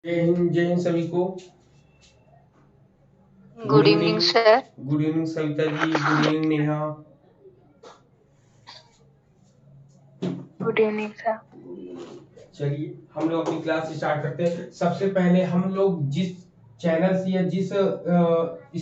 जय हिंद सभी को। Good good evening evening. Sir. Good evening Savita ji, good evening Neha. Good evening sir. चलिए हम लोग अपनी क्लास स्टार्ट करते हैं। सबसे पहले हम लोग जिस चैनल से या जिस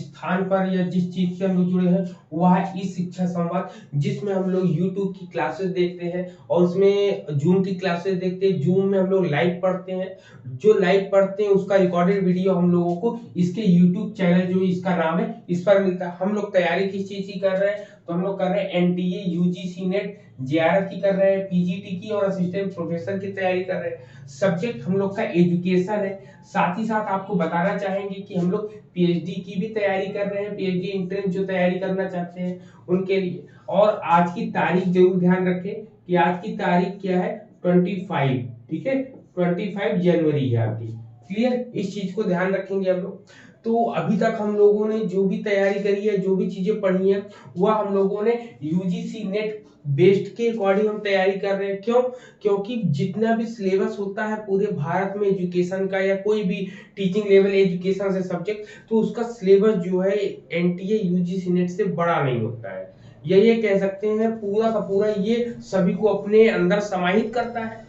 स्थान पर या जिस चीज से हम लोग जुड़े हैं वह है ई शिक्षा संवाद, जिसमें हम लोग यूट्यूब की क्लासेस देखते हैं और उसमें जूम की क्लासेस देखते हैं। जूम में हम लोग लाइव पढ़ते हैं, जो लाइव पढ़ते हैं उसका रिकॉर्डेड वीडियो हम लोगों को इसके यूट्यूब चैनल जो इसका नाम है इस पर मिलता है। हम लोग तैयारी किस चीज की कर रहे हैं, तो हम लोग कर रहे हैं एनटीए, यूजीसी नेट, जेआरएफ की कर रहे हैं, पीजीटी की और असिस्टेंट प्रोफेसर की तैयारी कर रहे हैं। सब्जेक्ट हम लोग का एजुकेशन है। साथ ही साथ आपको बताना चाहेंगे कि हम लोग पीएचडी की भी तैयारी कर रहे हैं, पीएचडी एंट्रेंस जो तैयारी करना चाहते हैं उनके लिए। और आज की तारीख जरूर ध्यान रखें कि आज की तारीख क्या है, 25। ठीक है, 25 जनवरी है आपकी। क्लियर, इस चीज को ध्यान रखेंगे हम लोग। तो अभी तक हम लोगों ने जो भी तैयारी करी है, जो भी चीजें पढ़ी है, वह हम लोगों ने यूजीसी नेट बेस्ड के अकॉर्डिंग हम तैयारी कर रहे हैं। क्यों? क्योंकि जितना भी सिलेबस होता है पूरे भारत में एजुकेशन का या कोई भी टीचिंग लेवल एजुकेशन से सब्जेक्ट, तो उसका सिलेबस जो है एनटीए यूजीसी नेट से बड़ा नहीं होता है। ये कह सकते हैं पूरा का पूरा ये सभी को अपने अंदर समाहित करता है।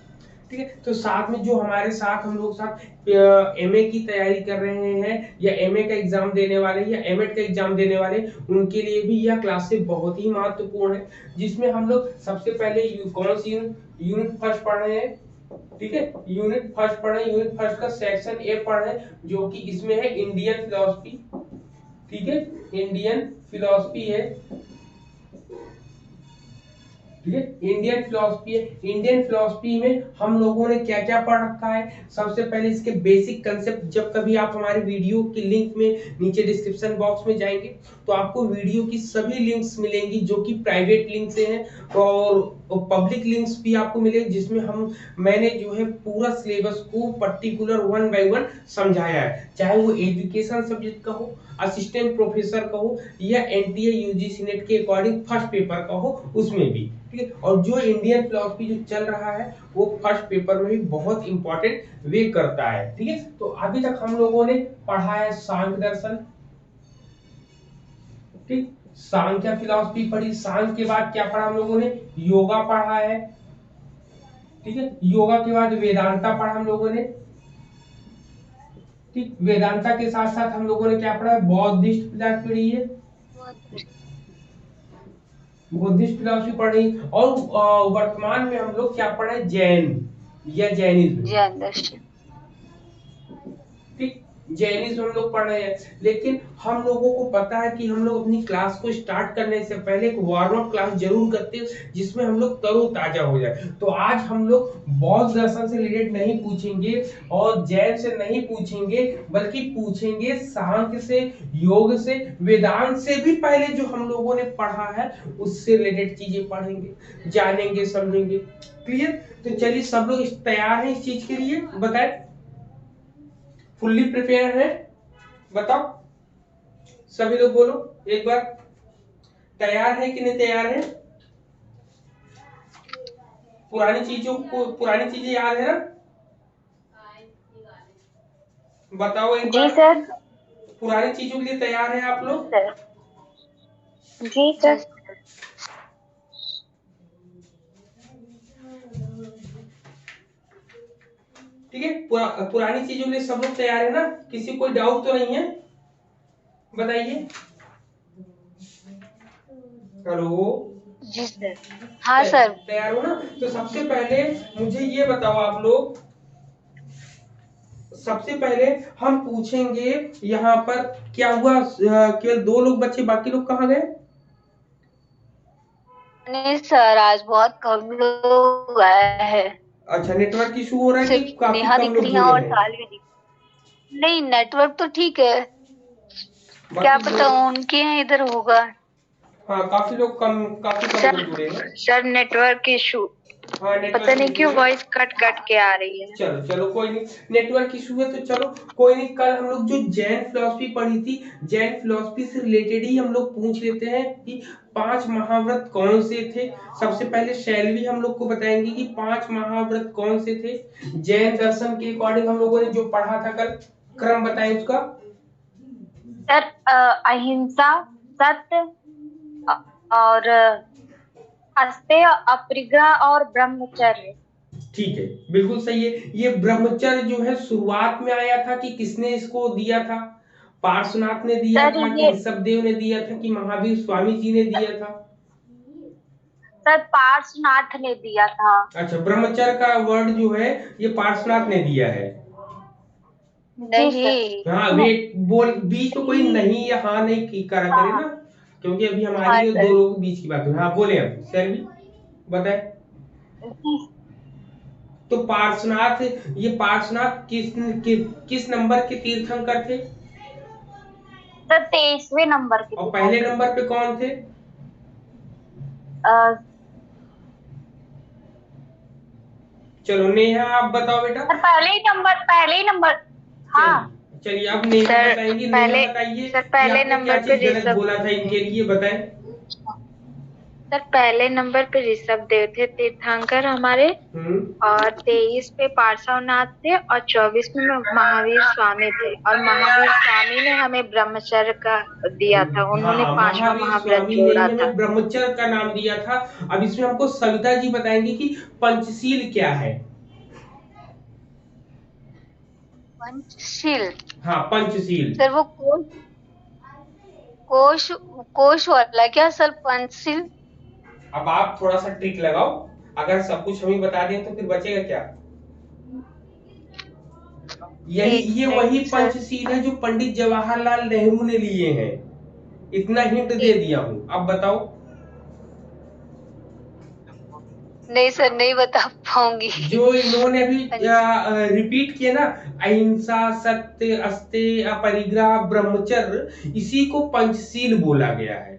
ठीक है, तो साथ में जो हमारे साथ हम लोग साथ एमए की तैयारी कर रहे हैं या एमए का एग्जाम देने वाले या एमएड का एग्जाम देने वाले, उनके लिए भी यह क्लासेस बहुत ही महत्वपूर्ण है। जिसमें हम लोग सबसे पहले कौन सी यूनिट फर्स्ट पढ़ रहे हैं। ठीक है, यूनिट फर्स्ट पढ़ रहे हैं। यूनिट फर्स्ट का सेक्शन ए पढ़ रहे हैं जो कि इसमें है इंडियन फिलोसफी। ठीक है, इंडियन फिलोसफी है। ठीक है, इंडियन फिलोसफी है। इंडियन फिलोसफी में हम लोगों ने क्या क्या पढ़ रखा है, सबसे पहले इसके बेसिक कंसेप्ट। जब कभी आप हमारे वीडियो की लिंक में नीचे डिस्क्रिप्शन बॉक्स में जाएंगे तो आपको वीडियो की सभी लिंक्स मिलेंगी जो कि प्राइवेट लिंक से हैं और पब्लिक लिंक्स भी आपको मिलेंगे, जिसमें मैंने जो है पूरा सिलेबस को पर्टिकुलर वन बाय वन समझाया है। चाहे वो एजुकेशन सब्जेक्ट का हो, असिस्टेंट प्रोफेसर का हो या एनटीए यूजीसी नेट के अकॉर्डिंग फर्स्ट पेपर का हो, उसमें भी। ठीक है, और जो इंडियन फिलोसफी जो चल रहा है वो फर्स्ट पेपर में भी बहुत इंपॉर्टेंट वे करता है। ठीक है, तो अभी तक हम लोगों ने पढ़ा है सांख्य दर्शन। ठीक, सांख्य फिलोसफी पढ़ी। सांख्य के बाद क्या पढ़ा हम लोगों ने, योगा पढ़ा है। ठीक है, योगा के बाद वेदांता पढ़ा हम लोगों ने। ठीक, वेदांता के साथ साथ हम लोगों ने क्या पढ़ा है, बौद्धिस्ट फिलोसफी पढ़ी है। बुद्धिस्ट फिलोसफी पढ़ी। और वर्तमान में हम लोग क्या पढ़े, जैन या जैनिज्म। जैन दर्शन। ठीक, जैनिज्म हम लोग पढ़ रहे हैं। लेकिन हम लोगों को पता है कि हम लोग अपनी क्लास को स्टार्ट करने से पहले एक वार्म अप क्लास जरूर करते हैं जिसमें हम लोग तरोताजा हो जाए। तो आज हम लोग बौद्ध दर्शन से रिलेटेड नहीं पूछेंगे और जैन से नहीं पूछेंगे, बल्कि पूछेंगे सांख्य से, योग से, वेदांत से भी पहले जो हम लोगों ने पढ़ा है उससे रिलेटेड चीजें पढ़ेंगे, जानेंगे, समझेंगे। क्लियर? तो चलिए सब लोग तैयार हैं इस चीज के लिए, बताएं। फुल्ली प्रिपेयर है, बताओ। सभी लोग बोलो एक बार, तैयार है कि नहीं तैयार है। पुरानी चीजें याद है ना, बताओ एक जी बार। सर। पुरानी चीजों के लिए तैयार है आप जी लोग। सर। जी सर। ठीक है, पुरानी चीजों के लिए सब लोग तैयार है ना, किसी कोई डाउट तो नहीं है, बताइए। हेलो, जी सर। हाँ सर। तैयार हो ना। तो सबसे पहले मुझे ये बताओ आप लोग, सबसे पहले हम पूछेंगे यहाँ पर क्या हुआ, केवल दो लोग बच्चे, बाकी लोग कहाँ गए। नहीं सर, आज बहुत कम लोग आए हैं। अच्छा, नेटवर्क इशू हो रहा है कि सिर्फ काफी नेहा कम दिख लोग रही है जुड़े और हैं। सालवी दिख। नहीं, नेटवर्क तो ठीक है। क्या बाकी पता लोग, उनके यहाँ इधर होगा। हाँ काफी लोग कम, काफी कम सर लोग जुड़े हैं। Sir network issue. हाँ पता नेटवर्क नहीं इशू क्यों है। वॉइस कट कट के आ रही है। चलो चलो कोई नहीं, नेटवर्क इशू है तो चलो कोई नहीं। कल हम लोग जो जैन फिलोसफी पढ़ी थी, जैन फिलोसफी से रिलेटेड ही हम लोग पूछ लेते हैं कि 5 महाव्रत कौन से थे। सबसे पहले शैलवी हम लोग को बताएंगे कि 5 महाव्रत कौन से थे जैन दर्शन के अकॉर्डिंग। हम लोगों ने जो पढ़ा था कल, क्रम बताएं उसका। सर अहिंसा, सत्य और अस्तेय, अपरिग्रह और ब्रह्मचर्य। ठीक है, बिल्कुल सही है। ये ब्रह्मचर्य जो है शुरुआत में आया था कि किसने इसको दिया था? पार्श्वनाथ ने दिया सर था कि ये ऋषभदेव ने दिया था कि महावीर स्वामी जी ने दिया था? सर पार्श्वनाथ ने दिया था। अच्छा, ब्रह्मचर्य का वर्ड जो है ये पार्श्वनाथ ने दिया है। नहीं हाँ वेट बोल, बीच में कोई नहीं या हाँ नहीं की करा करे हाँ ना, क्योंकि अभी हाँ हमारी और दो सर। लोगों के बीच की बात है। हाँ बोले, अब सैलवी बताए। तो पार्श्वनाथ, ये पार्श्वनाथ किस नंबर के तीर्थंकर थे? सर 23वें नंबर के और पहले तीर्थंकर नंबर पे कौन थे? थे। चलो नेहा आप बताओ बेटा। सर पहले ही नंबर। हाँ चलिए चलिए, अब नेहा सर बताएंगे। नेहा पहले बताइए सर कि पहले आपने क्या नंबर पे चीज गलत ऋषभ। बोला था इनके लिए, बताएं। सर पहले नंबर पे ऋषभ देव थे तीर्थंकर हमारे, हम्म। और 23 पे पार्श्वनाथ थे, और 24 में महावीर स्वामी थे। और महावीर स्वामी ने हमें ब्रह्मचर्य का दिया था, उन्होंने हाँ, 5वां महावीर महाव्रत स्वामी ने जोड़ा ही था। हमें ब्रह्मचर्य का नाम दिया था। अब इसमें हमको सविता जी बताएंगे कि पंचशील क्या है। पंचशील। हाँ पंचशील। सर वो कोश कोश वाला क्या सर पंचशील? अब आप थोड़ा सा ट्रिक लगाओ, अगर सब कुछ हम ही बता दें तो फिर बचेगा क्या? यही एक ये वही मिनट सर। पंचशील है जो पंडित जवाहरलाल नेहरू ने लिए हैं। इतना हिंट दे एक दिया हूं, अब बताओ। नहीं सर, नहीं बता पाऊंगी। जो इन्होंने अभी पंच रिपीट किया ना, अहिंसा, सत्य, अस्तेय, अपरिग्रह, ब्रह्मचर्य, इसी को पंचशील बोला गया है।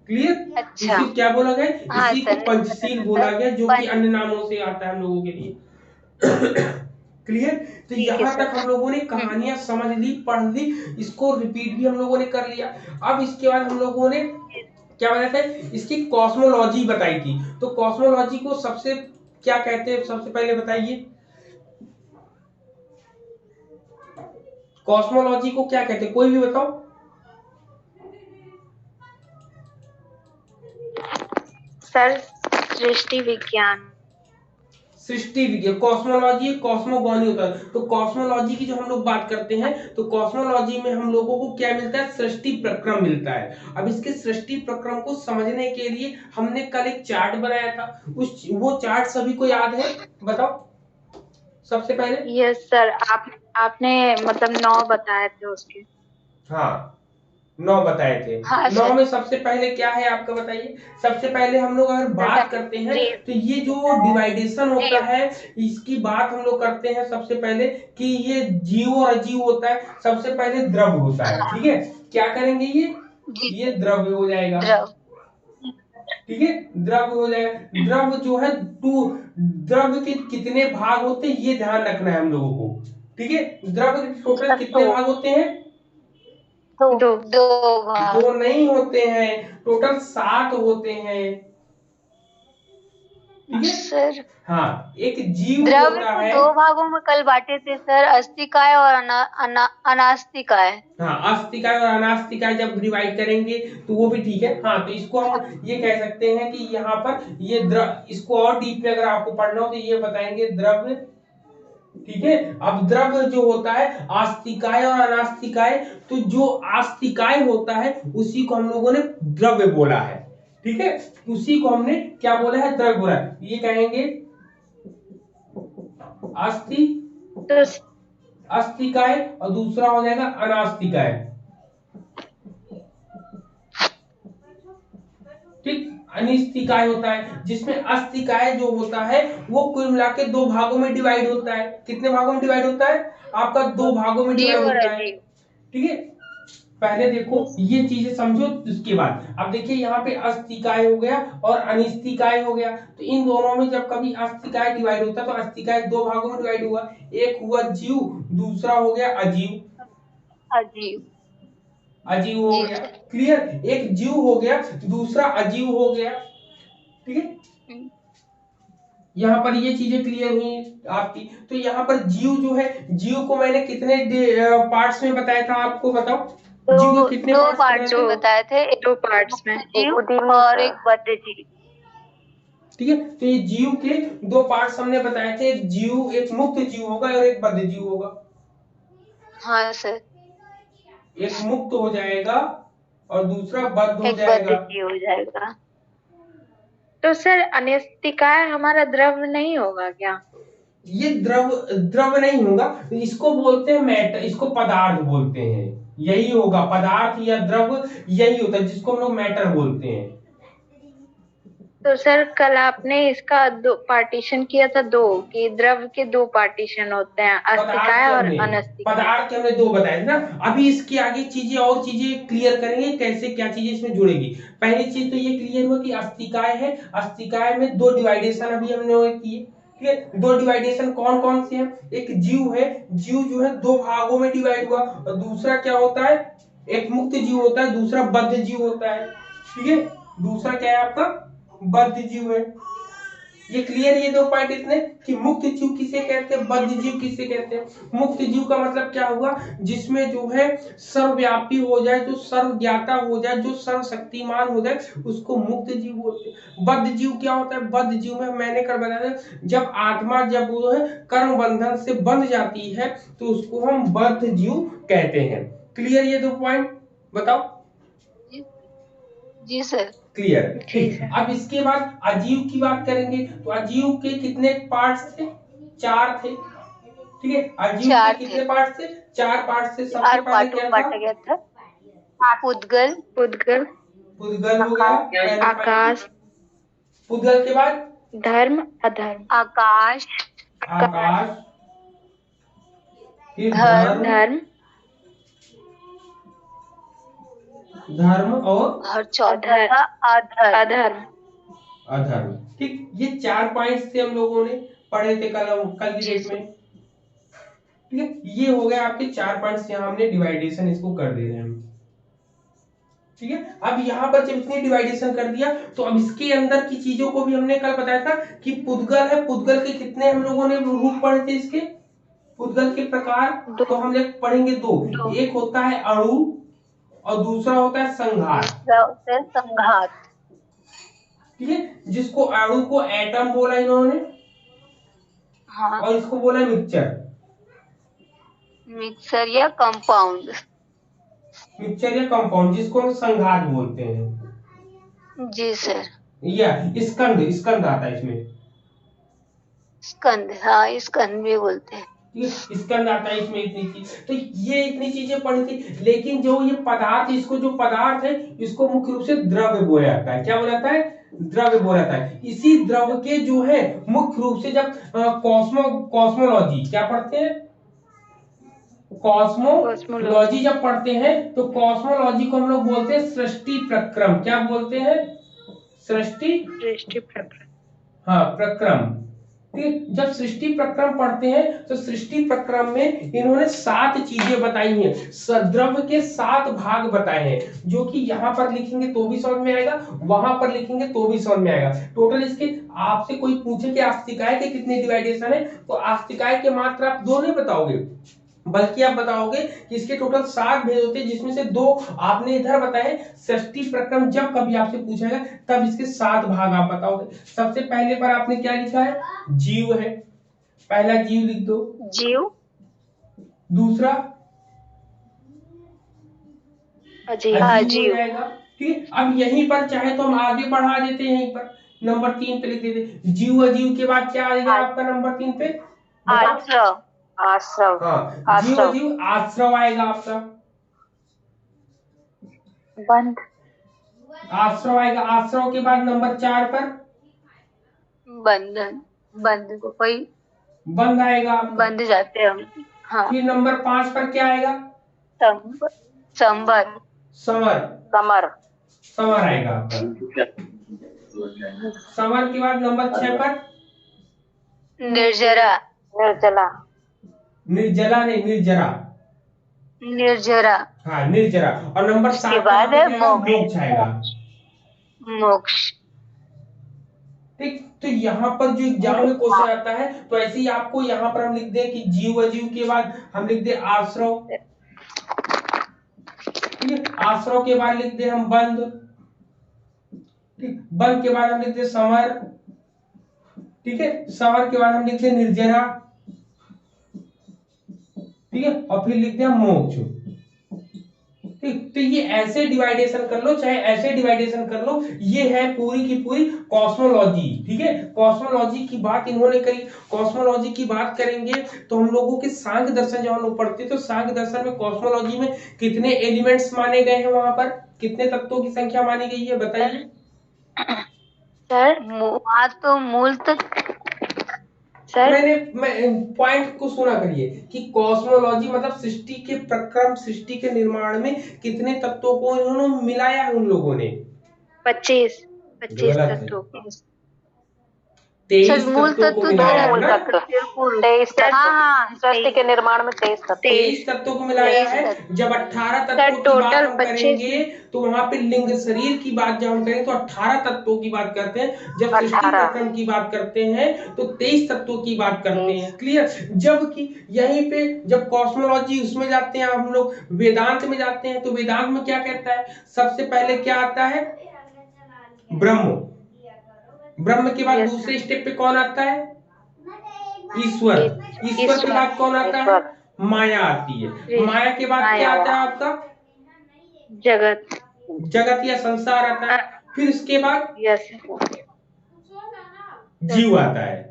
क्लियर? अच्छा। इसी क्या बोला गया? हाँ इसी को सर, नहीं पता पंचशील था बोला सर। गया, जो कि पंच अन्य नामों से आता है हम लोगों के लिए। क्लियर? तो ठीक है यहां तक सर। हम लोगों ने कहानियां समझ ली, पढ़ ली, इसको रिपीट भी हम लोगों ने कर लिया। अब इसके बाद हम लोगों ने क्या बताया था, इसकी कॉस्मोलॉजी बताई थी। तो कॉस्मोलॉजी को सबसे क्या कहते हैं, सबसे पहले बताइए। कॉस्मोलॉजी को क्या कहते हैं, कोई भी बताओ। सर सृष्टि विज्ञान। सृष्टि विज्ञान। कॉस्मोलॉजी कॉस्मोगॉनी होता है। तो कॉस्मोलॉजी की जो हम लोग बात करते हैं, तो कॉस्मोलॉजी में हम लोगों को क्या मिलता है? सृष्टि प्रक्रम मिलता है। अब इसके सृष्टि प्रक्रम को समझने के लिए हमने कल एक चार्ट बनाया था, वो चार्ट सभी को याद है? बताओ सबसे पहले। यस सर, आपने मतलब 9 बताए थे उसके। हाँ 9 बताए थे। हाँ 9 सर। में सबसे पहले क्या है आपका बताइए। सबसे पहले हम लोग अगर बात करते हैं, जी तो ये जो डिवाइडेशन जी होता है, इसकी बात हम लोग करते हैं सबसे पहले कि ये जीव और अजीव होता है। सबसे पहले द्रव्य होता है, हाँ ठीक है? क्या करेंगे जी ये द्रव्य हो जाएगा। द्रव। ठीक है, द्रव्य हो जाएगा। द्रव्य जो है टू, द्रव्य के कितने भाग होते हैं ये ध्यान रखना है हम लोगों को। ठीक है, द्रव्य के टोटल सर कितने भाग होते हैं? दो भाग। 2 नहीं होते हैं, टोटल 7 होते हैं। ठीक है। सर हाँ, एक जीव द्रव्य होता को है। 2 भागों में कल बांटे थे सर, अस्थिकाय और अनास्तिकाय। हाँ, अस्थिकाय और अनास्थिकाय जब डिवाइड करेंगे तो वो भी ठीक है। हाँ, तो इसको हम ये कह सकते हैं कि यहाँ पर ये इसको और डीप में अगर आपको पढ़ना हो तो ये बताएंगे द्रव्य। ठीक है, अब द्रव्य जो होता है आस्तिकाय और अनास्तिकाय, तो जो आस्तिकाय होता है उसी को हम लोगों ने द्रव्य बोला है। ठीक है, उसी को हमने क्या बोला है? द्रव्य बोला है। ये कहेंगे अस्थि तो अस्थिकाय, और दूसरा हो जाएगा अनास्तिकाय। ठीक, अनिस्तिकाय होता है, जिसमें अस्थिकाय जो होता है वो कुल मिला के 2 भागों में डिवाइड होता है। कितने भागों में डिवाइड होता है? आपका 2 भागों में डिवाइड जीव और होता है। अजीव। ठीक है, पहले देखो ये चीजें समझो, उसके बाद अब देखिए यहाँ पे अस्थिकाय हो गया और अनिस्थिकाय हो गया। तो इन दोनों में जब कभी अस्थिकाय डिवाइड होता है तो अस्थिकाय दो भागों में डिवाइड हुआ, एक हुआ जीव, दूसरा हो गया अजीव। अजीब। अजीव हो जी गया, सर। क्लियर, एक जीव हो गया दूसरा अजीव हो गया, ठीक है। हम्म। यहाँ पर ये चीजें क्लियर हुई आपकी। तो यहाँ पर जीव जो है, जीव को मैंने कितने पार्ट्स में बताया था, आपको बताओ, जीव दो के कितने दो पार्ट्स पार्ट बताए जो थे? बताए थे, एक दो पार्ट्स में, मुक्त जीव एक और एक बद्ध जीव। ठीक है, तो ये जीव के दो पार्ट्स हमने बताए थे, एक जीव, एक मुक्त जीव होगा और एक बद्ध जीव होगा। हाँ सर। एक मुक्त हो जाएगा और दूसरा बद्ध हो एक बद्ध जाएगा। जीव हो जाएगा। तो सर अनिस्तिकाय हमारा द्रव नहीं होगा क्या? ये द्रव द्रव नहीं होगा, इसको बोलते हैं मैटर, इसको पदार्थ बोलते हैं, यही होगा पदार्थ या द्रव, यही होता है जिसको हम लोग मैटर बोलते हैं। तो सर कल आपने इसका दो पार्टीशन किया था, दो कि द्रव के दो पार्टीशन होते हैं, अस्तिकाय और अनस्तिकाय। पदार्थ के हमने दो बताए थे ना। अभी इसके आगे चीजें और चीजें क्लियर करेंगे, कैसे क्या चीजें इसमें जुड़ेगी। पहली चीज तो ये क्लियर हुआ कि अस्तिकाय है, अस्तिकाय में दो डिवाइडेशन अभी हमने किए, ठीक है। दो डिवाइडेशन कौन कौन से हैं? एक जीव है, जीव जो है दो भागों में डिवाइड हुआ, और दूसरा क्या होता है, एक मुक्त जीव होता है, दूसरा बद्ध जीव होता है, ठीक है। दूसरा क्या है आपका, बद्ध जीव है। ये क्लियर, ये दो पॉइंट इतने कि मुक्त जीव किसे कहते हैं, बद्ध जीव किसे कहते हैं। मुक्त जीव का मतलब क्या हुआ, जिसमें जो है सर्वव्यापी हो जाए, जो सर्वज्ञाता हो जाए, जो सर्वशक्तिमान हो जाए, उसको मुक्त जीव बोलते हैं। बद्ध जीव क्या होता है, बद्ध जीव में मैंने कर बताया, जब आत्मा जब वो है कर्म बंधन से बंध जाती है तो उसको हम बद्ध जीव कहते हैं। क्लियर ये दो पॉइंट, बताओ। जी सर। क्लियर, ठीक ठीक। है। अब इसके बाद अजीव की बात करेंगे, तो अजीव के कितने पार्ट्स थे, चार थे, ठीक है। अजीव के कितने पार्ट्स थे, चार पार्ट्स थे। सबसे पहले क्या बांटा गया था। पुद्गल, पुद्गल, पुद्गल हो गया, आकाश, पुद्गल के बाद धर्म, अधर्म, आकाश, आकाश, फिर धर्म, धर्म, धर्म और चौथा था अधर्म। अधर्म, ठीक। ये चार पॉइंट्स थे हम लोगों ने पढ़े थे कल की डेट में, ठीक है। ये हो गया आपके चार पॉइंट्स, यहाँ हमने डिवाइडेशन इसको कर दे रहे हैं, ठीक है। अब यहाँ पर जब इतनी डिवाइडेशन कर दिया तो अब इसके अंदर की चीजों को भी हमने कल बताया था कि पुद्गल है, पुद्गल के कितने हम लोगों ने रूप पढ़े थे इसके, पुद्गल के प्रकार, तो हम लोग पढ़ेंगे दो, एक होता है अणु और दूसरा होता है संघात, संघात, ठीक है। जिसको अणु को एटम बोला इन्होंने, हाँ, और इसको बोला मिक्सचर, मिक्सर या कंपाउंड, मिक्सचर या कंपाउंड, जिसको हम संघात बोलते हैं। जी सर। या स्कंद, स्कंद आता है इसमें, स्कंद, हाँ स्कंद भी बोलते हैं, स्कंद आता है इसमें, इतनी चीज। तो ये इतनी चीजें पढ़ी थी, लेकिन जो ये पदार्थ, इसको जो पदार्थ है इसको मुख्य रूप से द्रव्य बोला जाता है। क्या बोला जाता है, द्रव्य बोला जाता है। इसी द्रव्य के जो है मुख्य रूप से जब कॉस्मोलॉजी क्या पढ़ते हैं, कॉस्मोलॉजी जब पढ़ते हैं तो कॉस्मोलॉजी को हम लोग बोलते हैं सृष्टि प्रक्रम। क्या बोलते हैं, सृष्टि प्रक्रम, हाँ प्रक्रम, ठीक। जब सृष्टि प्रक्रम पढ़ते हैं तो सृष्टि प्रक्रम में इन्होंने 7 चीजें बताई हैं, द्रव्य के 7 भाग बताए हैं, जो कि यहाँ पर लिखेंगे तो भी समझ में आएगा, वहां पर लिखेंगे तो भी समझ में आएगा। टोटल इसके, आपसे कोई पूछे कि आस्तिकाय के कितने डिवाइडेशन है, तो आस्तिकाय के मात्र आप 2 नहीं बताओगे, बल्कि आप बताओगे कि इसके टोटल 7 भेद होते हैं, जिसमें से 2 आपने इधर बताए। सृष्टि प्रक्रम जब कभी आपसे पूछेगा तब इसके 7 भाग आप बताओगे। सबसे पहले पर आपने क्या लिखा है, जीव है, पहला जीव लिख दो, जीव, दूसरा अजीव, ठीक। अब यहीं पर चाहे तो हम आगे बढ़ा देते हैं, यहीं पर नंबर 3 पे लिख देते, जीव अजीव के बाद क्या आएगा आपका नंबर 3 पे, आश्रव, आश्रव, हाँ जीव अजीव आश्रव आएगा आपका, बंध, आश्रव आएगा। आश्रव के बाद नंबर 4 पर बंधन, बंध को कोई बंध आएगा आपका, बंध जाते हम, हाँ। फिर नंबर 5 पर क्या आएगा, स्तंभ, संवर, समर, समर, समर आएगा आपका। समर के बाद नंबर 6 पर निर्जरा, निर्जला, निर्जला नहीं, निर्जरा। निर्जरा, हाँ, निर्जरा। और नंबर उसके 7 बाद पे है क्या आएगा? मोक्ष, मोक्ष आएगा। मोक्ष। ठीक, तो यहाँ पर जो एग्जाम में क्वेश्चन आता है, तो ऐसे ही आपको यहाँ पर हम लिख दें कि जीव अजीव के बाद हम लिख दे आश्रव। ठीक है, आश्रव के बाद लिख दे हम बंद। ठीक, बंद के बाद हम लिख दे समर। ठीक है, समर के बाद हम लिख दे निर्जरा। ठीक है, और फिर लिख दे हम मोक्ष। ठीक, तो ये ऐसे डिवाइडेशन कर लो, चाहे ऐसे डिवाइडेशन कर लो, ये है पूरी की पूरी कॉस्मोलॉजी। ठीक है, कॉस्मोलॉजी की बात इन्होंने करी। कॉस्मोलॉजी की बात करेंगे तो हम लोगों के सांख्य दर्शन जब हम लोग पढ़ते तो सांख्य दर्शन में कॉस्मोलॉजी में कितने एलिमेंट्स माने गए हैं, वहां पर कितने तत्वों की संख्या मानी गई है, बताइए सर। आज तो मूल तक सर, मैं पॉइंट को सुना करिए कि कॉस्मोलॉजी मतलब सृष्टि के प्रक्रम, सृष्टि के निर्माण में कितने तत्वों को इन्होंने मिलाया है उन लोगों ने। 25 गलत है। तत्वों। 23 मूल तत्वों को तत्व मिलाया है मूल ना। तत्व 23 तत्व। हाँ, सृष्टि के निर्माण में 23 तत्वों को मिलाया है। जब 18 तत्वों की बात टोटल हम 25 करेंगे तो वहां पे लिंग शरीर की बात जब हम करें तो 18 तत्वों की बात करते हैं। जब सृष्टि 18 प्रक्रम की बात करते हैं तो 23 तत्वों की बात करते हैं। क्लियर। जबकि यहीं पे जब कॉस्मोलॉजी उसमें जाते हैं हम लोग, वेदांत में जाते हैं, तो वेदांत में क्या कहता है, सबसे पहले क्या आता है, ब्रह्म। ब्रह्म के बाद दूसरे स्टेप पे कौन आता है, ईश्वर। ईश्वर के बाद कौन आता है, माया आती है। माया के बाद क्या आता है आपका, जगत, जगत या संसार आता है। फिर इसके बाद यस, जीव आता है।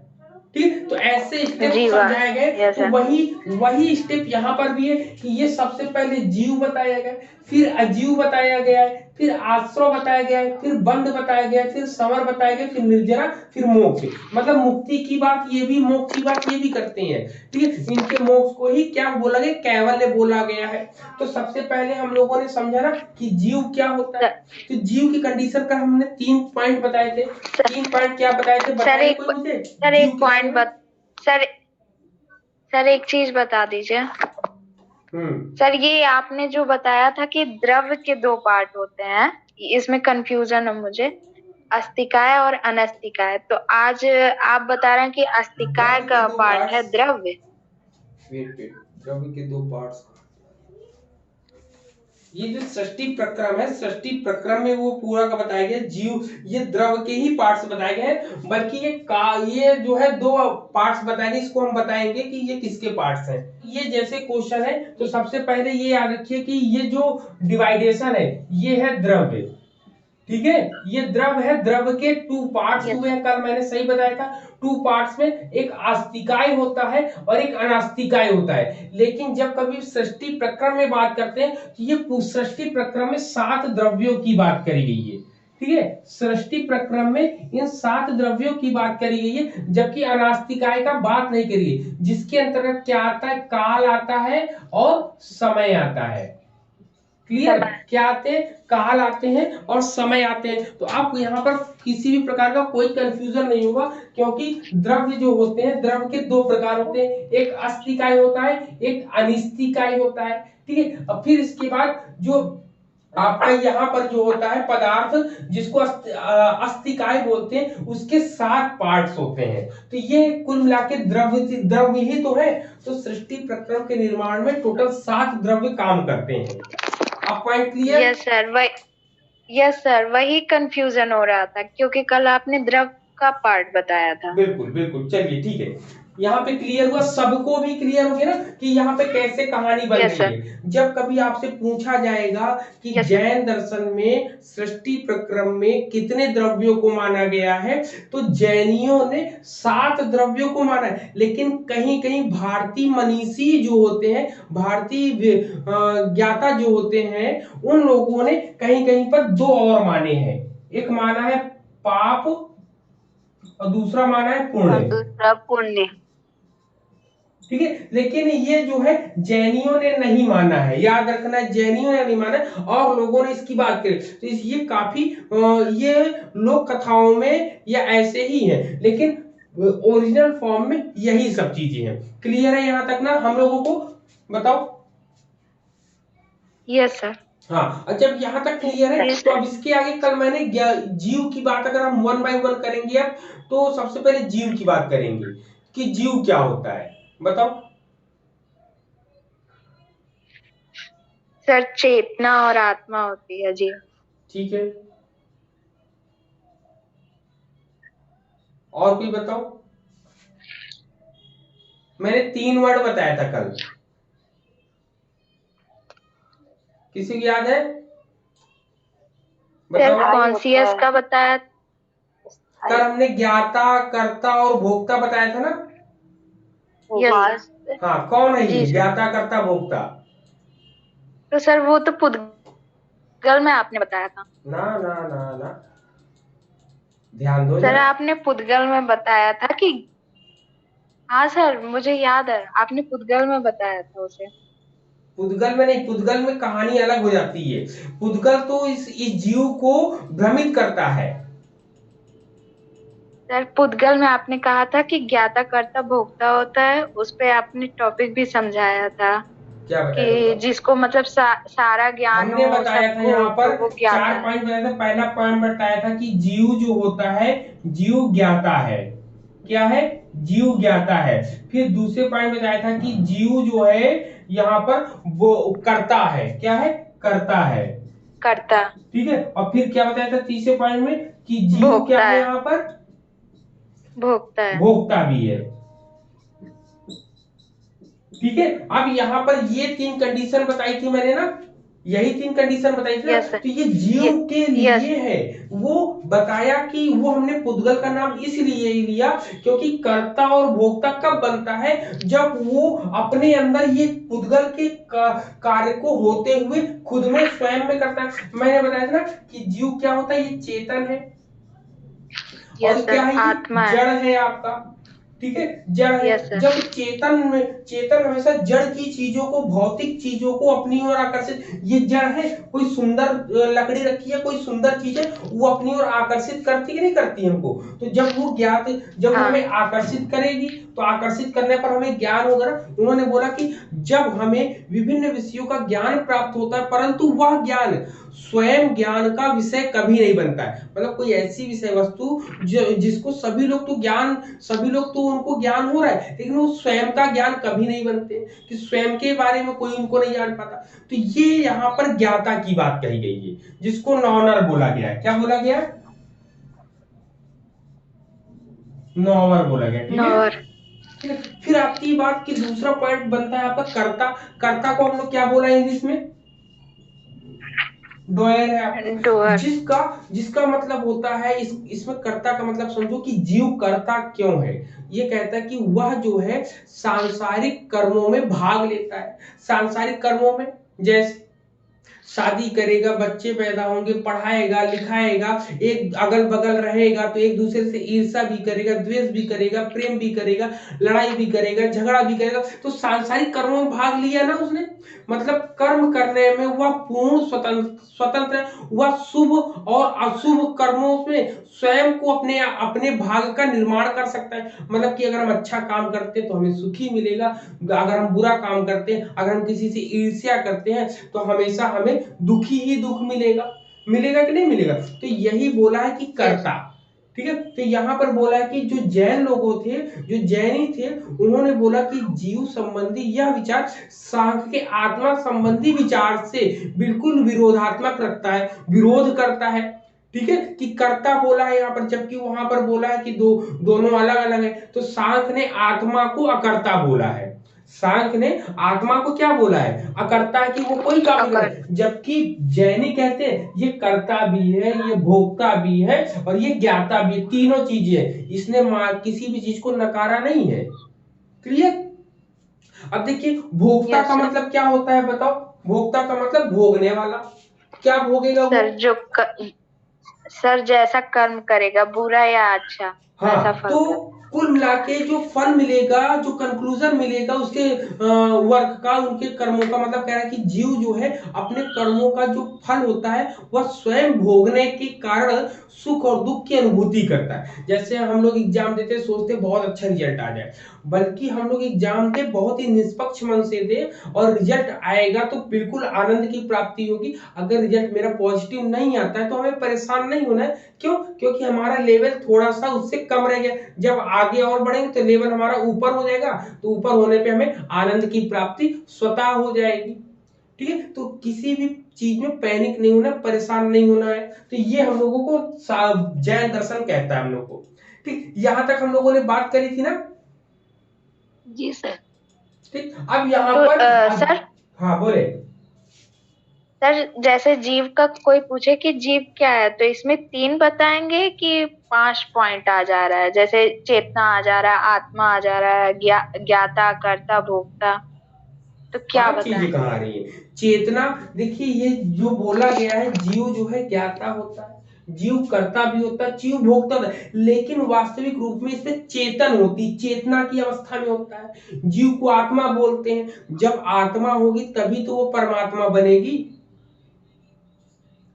ठीक, तो ऐसे स्टेप जीव, समझाए गए। yes, तो वही स्टेप यहाँ पर भी है कि ये सबसे पहले जीव बताया गया, फिर अजीव बताया गया है, फिर आश्रव बताया गया है, फिर बंध बताया गया है, फिर समर बताया गया, फिर निर्जरा, फिर मोक्ष। मतलब मुक्ति की बात ये भी, मोक्ष की बात ये भी करते हैं। ठीक है, इनके मोक्ष को ही क्या बोला गया, कैवल्य बोला गया है। तो सबसे पहले हम लोगों ने समझा ना कि जीव क्या होता है। तो जीव की कंडीशन का हमने 3 पॉइंट बताए थे। 3 पॉइंट क्या बताए थे, बताइए कोई मुझे। सर एक पॉइंट सर एक चीज बता दीजिए। सर ये आपने जो बताया था कि द्रव के 2 पार्ट होते हैं, इसमें कंफ्यूजन है मुझे, अस्तिकाय और अनस्तिकाय। तो आज आप बता रहे हैं कि अस्तिकाय का पार्ट है द्रव्य। वेट, द्रव्य के 2 पार्ट्स। ये जो सृष्टि प्रक्रम है, सृष्टि प्रक्रम में वो पूरा का बताया गया जीव, ये द्रव के ही पार्ट्स बताए गए हैं। बल्कि ये जो है 2 पार्ट्स बताए गए, इसको हम बताएंगे कि ये किसके पार्ट्स हैं। ये जैसे क्वेश्चन है तो सबसे पहले ये याद रखिए कि ये जो डिवाइडेशन है ये है द्रव्य। ठीक है, ये द्रव है, द्रव के 2 पार्ट्स हुए हैं। कल मैंने सही बताया था, 2 पार्ट्स में एक आस्तिकाय होता है और एक अनास्तिकाय होता है। लेकिन जब कभी सृष्टि प्रक्रम में बात करते हैं तो ये सृष्टि प्रक्रम में 7 द्रव्यों की बात करी गई है। ठीक है, सृष्टि प्रक्रम में इन 7 द्रव्यों की बात करी गई है, जबकि अनास्तिकाय का बात नहीं करी है, जिसके अंतर्गत क्या आता है, काल आता है और समय आता है। क्लियर, क्या आते हैं, काल आते हैं और समय आते हैं। तो आपको यहाँ पर किसी भी प्रकार का कोई कंफ्यूजन नहीं होगा, क्योंकि द्रव्य जो होते हैं, द्रव के 2 प्रकार होते हैं, एक अस्तिकाय होता है, एक अनिस्तिकाय होता है। ठीक है, और फिर इसके बाद जो आपका यहाँ पर जो होता है पदार्थ, जिसको अस्तिकाय बोलते हैं, उसके 7 पार्ट्स होते हैं। तो ये कुल मिला के द्रव्य ही तो है। तो सृष्टि प्रक्रम के निर्माण में टोटल 7 द्रव्य काम करते हैं। अब पॉइंट क्लियर? यस सर, वही कंफ्यूजन हो रहा था क्योंकि कल आपने द्रव का पार्ट बताया था। बिल्कुल बिल्कुल, चलिए ठीक है, यहाँ पे क्लियर हुआ, सबको भी क्लियर हो गया ना कि यहाँ पे कैसे कहानी बन रही है। जब कभी आपसे पूछा जाएगा कि जैन दर्शन में सृष्टि प्रक्रम में कितने द्रव्यों को माना गया है, तो जैनियों ने 7 द्रव्यों को माना है। लेकिन कहीं कहीं भारतीय मनीषी जो होते हैं, भारतीय ज्ञाता जो होते हैं, उन लोगों ने कहीं कहीं पर 2 और माने हैं। एक माना है पाप और दूसरा माना है पुण्य। दूसरा पुण्य। ठीक है। लेकिन ये जो है जैनियों ने नहीं माना है, याद रखना, जैनियों ने नहीं माना और लोगों ने इसकी बात करी। तो ये काफी ये लोक कथाओं में या ऐसे ही है, लेकिन ओरिजिनल फॉर्म में यही सब चीजें हैं। क्लियर है यहाँ तक ना हम लोगों को? बताओ। Yes sir. हाँ, जब यहाँ तक क्लियर है तो अब इसके आगे कल मैंने जीव की बात, अगर हम 1 बाय 1 करेंगे अब, तो सबसे पहले जीव की बात करेंगे कि जीव क्या होता है, बताओ। सर चेतना और आत्मा होती है जी। ठीक है, और कोई बताओ। मैंने 3 वर्ड बताया था कल, किसी को याद है? बताओ। कॉन्सियस का बताया। कल हमने ज्ञाता, कर्ता और भोक्ता बताया था ना? यस। हाँ, कौन है ये जी सर। ज्ञाता, कर्ता, भोक्ता? तो सर वो तो पुद्गल में आपने बताया था। ना ना ना ना, ध्यान दो सर जरा। आपने पुद्गल में बताया था कि, हाँ सर मुझे याद है, आपने पुद्गल में बताया था उसे। पुद्गल में नहीं, पुद्गल में कहानी अलग हो जाती है। पुद्गल तो इस जीव को भ्रमित करता है। सर पुद्गल में आपने कहा था कि ज्ञाता कर्ता भोक्ता होता है, उस पे आपने टॉपिक भी समझाया था क्या बताया था कि बताओ? जिसको मतलब सारा ज्ञान हमने हो, बताया था सबको यहाँ हो, पर तो वो 4 ज्ञाता है। पॉइंट बताया था। पहला पॉइंट बताया था कि जीव जो होता है, जीव ज्ञाता है। क्या है? जीव ज्ञाता है। फिर दूसरे पॉइंट बताया था कि जीव जो है यहाँ पर वो करता है। क्या है? करता है। कर्ता। ठीक है, और फिर क्या बताया था तीसरे पॉइंट में कि जीव क्या भोक्ता है है। यहाँ पर? भोक्ता है। भोक्ता भी है। ठीक है, अब यहाँ पर ये 3 कंडीशन बताई थी मैंने ना, यही 3 कंडीशन बताई थी ना। Yes sir. तो ये जीव के यस। लिए है। वो बताया कि वो हमने पुद्गल का नाम इसलिए ही लिया क्योंकि कर्ता और भोक्ता कब बनता है? जब वो अपने अंदर ये पुद्गल के कार्य को होते हुए खुद में स्वयं में करता है। मैंने बताया था ना कि जीव क्या होता है? ये चेतन है। और यस क्या सर, है? ये आत्मा है। जड़ है आपका। ठीक है, जड़ है। Yes sir. जब चेतन हमेशा जड़ की चीजों को, भौतिक चीजों को अपनी ओर आकर्षित, ये जड़ है। कोई सुंदर लकड़ी रखी है, कोई सुंदर चीज है, वो अपनी ओर आकर्षित करती कि नहीं करती हमको? तो जब वो ज्ञात, जब वो हाँ। हमें आकर्षित करेगी तो आकर्षित करने पर हमें ज्ञान होगा ना। उन्होंने बोला कि जब हमें विभिन्न विषयों का ज्ञान प्राप्त होता है परंतु वह ज्ञान स्वयं ज्ञान का विषय कभी नहीं बनता है। मतलब कोई ऐसी विषय वस्तु जिसको सभी लोग तो ज्ञान, सभी लोग तो उनको ज्ञान हो रहा है, लेकिन वो स्वयं का ज्ञान कभी नहीं बनते, कि स्वयं के बारे में कोई उनको नहीं जान पाता। तो ये यहाँ पर ज्ञाता की बात कही गई है, जिसको नॉनर बोला गया है। क्या बोला गया? नॉवर बोला गया। ठीक है, नॉर। ठीक है। फिर आपकी बात की दूसरा पॉइंट बनता है आपका कर्ता। कर्ता को हम लोग क्या बोला इंग्लिश में? डोयर है आपका। डोअर। जिसका जिसका मतलब होता है, इसमें कर्ता का मतलब समझो कि जीव कर्ता क्यों है। ये कहता है कि वह जो है सांसारिक कर्मों में भाग लेता है। सांसारिक कर्मों में जैसे शादी करेगा, बच्चे पैदा होंगे, पढ़ाएगा लिखाएगा, एक अगल बगल रहेगा तो एक दूसरे से ईर्ष्या भी करेगा, द्वेष भी करेगा, प्रेम भी करेगा, लड़ाई भी करेगा, झगड़ा भी करेगा। तो सांसारिक कर्मों में भाग लिया ना उसने, मतलब कर्म करने में वह पूर्ण स्वतंत्र है। वह शुभ और अशुभ कर्मों में स्वयं को अपने अपने भाग का निर्माण कर सकता है। मतलब कि अगर हम अच्छा काम करते हैं तो हमें सुखी मिलेगा, अगर हम बुरा काम करते हैं, अगर हम किसी से ईर्ष्या करते हैं तो हमेशा हमें दुखी ही दुख मिलेगा। मिलेगा कि नहीं मिलेगा? तो यही बोला है कि कर्ता। ठीक है, तो यहां पर बोला है कि जो जैन लोगों थे, जो जैनी थे, उन्होंने बोला कि जीव संबंधी यह विचार सांख्य के आत्मा संबंधी विचार से बिल्कुल विरोधात्मक रखता है, विरोध करता है। ठीक है, कि कर्ता बोला है यहाँ पर, जबकि वहां पर बोला है कि दोनों अलग अलग है। तो सांख्य ने आत्मा को अकर्ता बोला है। सांख्य ने आत्मा को क्या बोला है? अकर्ता, कि वो कोई काम नहीं करे। जबकि जैनी कहते हैं ये कर्ता भी है, ये भोक्ता भी है और ये ज्ञाता भी है, तीनों चीजें है। इसने किसी भी चीज को नकारा नहीं है। क्लियर? अब देखिए भोक्ता का मतलब क्या होता है बताओ? भोक्ता का मतलब भोगने वाला। क्या भोगेगा वो? सर जो सर जैसा कर्म करेगा, बुरा या अच्छा। वैसा हाँ, फल तो का। कुल मिला के जो फल मिलेगा, जो कंक्लूजन मिलेगा उसके वर्क का, उनके कर्मों का, मतलब कह रहा है कि जीव जो है अपने कर्मों का जो फल होता है वह स्वयं भोगने के कारण सुख और दुख की अनुभूति करता है। जैसे हम लोग एग्जाम देते सोचते बहुत अच्छा रिजल्ट आ जाए, बल्कि हम लोग एग्जाम दे बहुत ही निष्पक्ष मन से दे और रिजल्ट आएगा तो बिल्कुल आनंद की प्राप्ति होगी। अगर रिजल्ट मेरा पॉजिटिव नहीं आता है तो हमें परेशान नहीं होना है। क्यों? क्योंकि हमारा लेवल थोड़ा सा उससे कम रह गया। जब आगे और बढ़ेंगे तो लेवल हमारा ऊपर हो जाएगा, तो ऊपर होने पे हमें आनंद की प्राप्ति स्वतः हो जाएगी। ठीक है, तो किसी भी चीज में पैनिक नहीं होना, परेशान नहीं होना है। तो ये हम लोगों को जैन दर्शन कहता है हम लोग को। ठीक, यहां तक हम लोगों ने बात करी थी ना। जी सर। ठीक, अब यहाँ तो पर सर हाँ बोले। सर जैसे जीव का कोई पूछे कि जीव क्या है, तो इसमें 3 बताएंगे कि 5 पॉइंट आ जा रहा है? जैसे चेतना आ जा रहा है, आत्मा आ जा रहा है, ज्ञाता, कर्ता, भोक्ता, तो क्या 5 चीजें बताएं? कहाँ आ रही है? चेतना, देखिए ये जो बोला गया है, जीव जो है ज्ञाता होता है, जीव कर्ता भी होता है, जीव भोक्ता होता है, लेकिन वास्तविक रूप में इसमें चेतन होती, चेतना की अवस्था में होता है। जीव को आत्मा बोलते हैं। जब आत्मा होगी तभी तो वो परमात्मा बनेगी।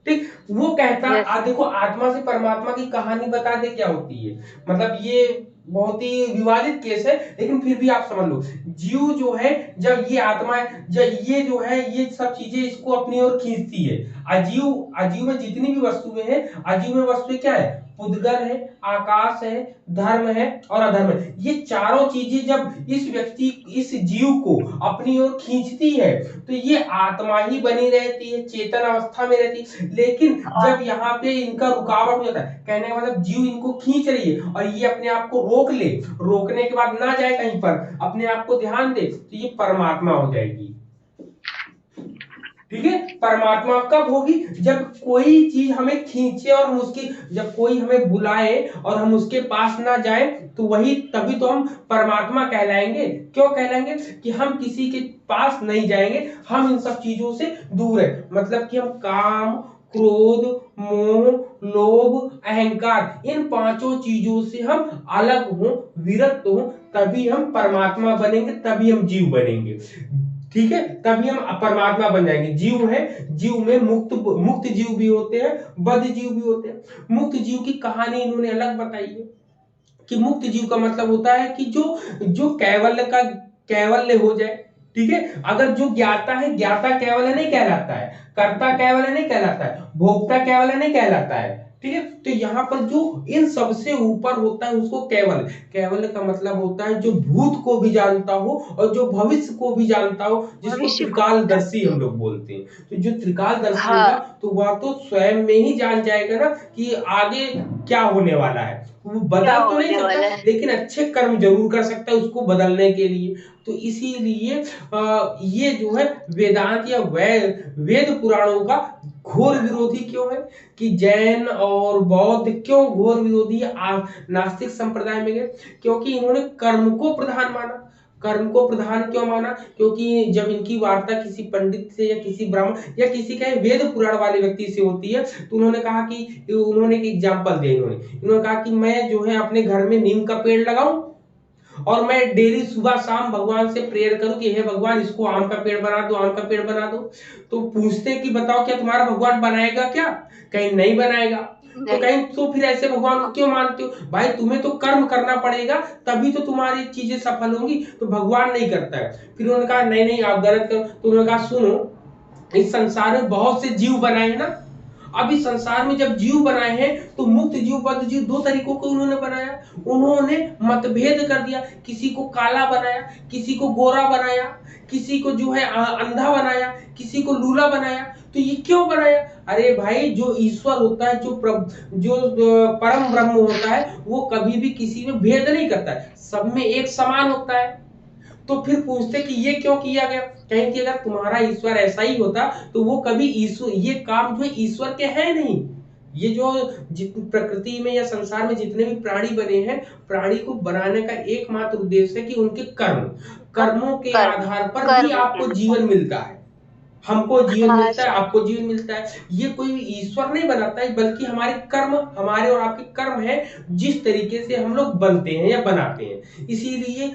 ठीक, वो कहता यस। देखो आत्मा से परमात्मा की कहानी बता दे क्या होती है। मतलब ये बहुत ही विवादित केस है, लेकिन फिर भी आप समझ लो। जीव जो है, जब ये आत्मा है, जब ये जो है ये सब चीजें इसको अपनी ओर खींचती है। अजीव, अजीव में जितनी भी वस्तुएं हैं, अजीव में वस्तुएं क्या है? पुद्गल है, आकाश है, धर्म है और अधर्म है। ये चारों चीजें जब इस व्यक्ति, इस जीव को अपनी ओर खींचती है तो ये आत्मा ही बनी रहती है, चेतन अवस्था में रहती है। लेकिन जब यहाँ पे इनका रुकावट हो जाता है, कहने का मतलब जीव इनको खींच रही है और ये अपने आप को रोक ले, रोकने के बाद ना जाए कहीं पर, अपने आप को ध्यान दे, तो ये परमात्मा हो जाएगी। ठीक है, परमात्मा कब होगी? जब कोई चीज हमें खींचे और हम उसकी, जब कोई हमें बुलाए और हम उसके पास ना जाए, तो वही, तभी तो हम परमात्मा कहलाएंगे। क्यों कहलाएंगे? कि हम किसी के पास नहीं जाएंगे, हम इन सब चीजों से दूर है। मतलब कि हम काम, क्रोध, मोह, लोभ, अहंकार, इन 5 चीजों से हम अलग हो, विरक्त हो, तभी हम परमात्मा बनेंगे, तभी हम जीव बनेंगे। ठीक है, तभी हम परमात्मा बन जाएंगे। जीव है, जीव में मुक्त जीव भी होते हैं, बद्ध जीव भी होते हैं। मुक्त जीव की कहानी इन्होंने अलग बताई है कि मुक्त जीव का मतलब होता है कि जो जो कैवल्य का कैवल्य हो जाए। ठीक है, अगर जो ज्ञाता है, ज्ञाता कैवल्य नहीं कहलाता है, कर्ता कैवल्य नहीं कहलाता है, भोक्ता कैवल्य नहीं कहलाता है। ठीक है, तो यहाँ पर जो इन सबसे ऊपर होता है उसको कैवल्य, कैवल्य का मतलब होता है जो भूत को भी जानता हो और जो भविष्य को भी जानता हो, जिसको भविष्य को। त्रिकालदर्शी हम लोग बोलते हैं। तो जो त्रिकालदर्शी हाँ। होगा तो वह तो स्वयं में ही जान जाएगा ना कि आगे क्या होने वाला है। वो क्या बदल तो नहीं होने सकता, वाला है? लेकिन अच्छे कर्म जरूर कर सकता है उसको बदलने के लिए। तो इसीलिए ये जो है वेदांत या वेद पुराणों का घोर विरोधी क्यों है? कि जैन और बौद्ध क्यों घोर विरोधी नास्तिक संप्रदाय में गए? क्योंकि इन्होंने कर्म को प्रधान माना। कर्म को प्रधान क्यों माना? क्योंकि जब इनकी वार्ता किसी पंडित से या किसी ब्राह्मण या किसी का वेद पुराण वाले व्यक्ति से होती है, तो उन्होंने कहा कि, उन्होंने एक एग्जाम्पल दिया, इन्होंने कहा कि मैं जो है अपने घर में नीम का पेड़ लगाऊं और मैं डेली सुबह शाम भगवान से प्रेयर करूं कि हे भगवान इसको आम का पेड़ बना दो, आम का पेड़ बना दो। तो पूछते कि बताओ क्या तुम्हारा भगवान बनाएगा क्या? कहीं नहीं बनाएगा। तो कहीं, तो फिर ऐसे भगवान को क्यों मानते हो? भाई तुम्हें तो कर्म करना पड़ेगा, तभी तो तुम्हारी चीजें सफल होंगी, तो भगवान नहीं करता है। फिर उन्होंने कहा नहीं नहीं आप गलत करो। तो उन्होंने कहा सुनो, इस संसार में बहुत से जीव बनाए हैं ना। अब इस संसार में जब जीव बनाए हैं तो मुक्त जीव, बद्ध जीव, 2 तरीकों को उन्होंने बनाया। उन्होंने मतभेद कर दिया, किसी को काला बनाया, किसी को गोरा बनाया, किसी को जो है अंधा बनाया, किसी को लूला बनाया। तो ये क्यों बनाया? अरे भाई, जो ईश्वर होता है, जो परम ब्रह्म होता है, वो कभी भी किसी में भेद नहीं करता है, सब में एक समान होता है। तो फिर पूछते कि ये क्यों किया गया? कहें कि अगर तुम्हारा ईश्वर ऐसा ही होता तो वो कभी ईश्वर, ये काम जो ईश्वर के है नहीं। ये जो प्रकृति में या संसार में जितने भी प्राणी बने हैं, प्राणी को बनाने का एकमात्र उद्देश्य है कि उनके कर्मों के आधार पर ही आपको जीवन मिलता है। हमको जीवन हाँ मिलता है, सर। आपको जीवन मिलता है। ये कोई ईश्वर नहीं बनाता है, बल्कि हमारे कर्म, हमारे और आपके कर्म है, जिस तरीके से हम लोग बनते हैं या बनाते हैं। इसीलिए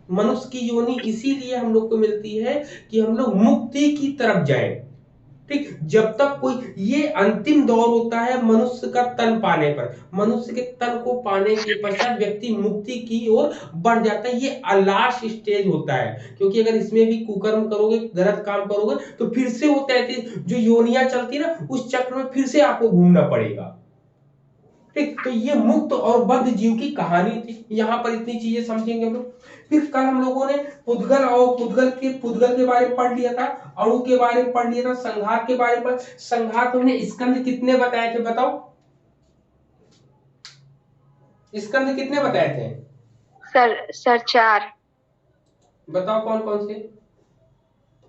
मनुष्य की योनि इसीलिए हम लोग को मिलती है कि हम लोग मुक्ति की तरफ जाएं। ठीक, जब तक कोई, ये अंतिम दौर होता है मनुष्य का तन पाने पर, मनुष्य के तन को पाने के पश्चात व्यक्ति मुक्ति की ओर बढ़ जाता है। ये लास्ट स्टेज होता है, क्योंकि अगर इसमें भी कुकर्म करोगे, गलत काम करोगे, तो फिर से वो 33 जो योनियां चलती है ना, उस चक्र में फिर से आपको घूमना पड़ेगा। ठीक, तो ये मुक्त और बद्ध जीव की कहानी थी। यहाँ पर इतनी चीजें समझेंगे हम लोग। फिर कल हम लोगों ने पुद्गल के बारे में पढ़ लिया था, अणु के बारे में पढ़ लिया था, संघात के बारे में। संघात में स्कंद कितने बताए थे बताओ? स्कंद कितने बताए थे? सर 4। बताओ कौन कौन से?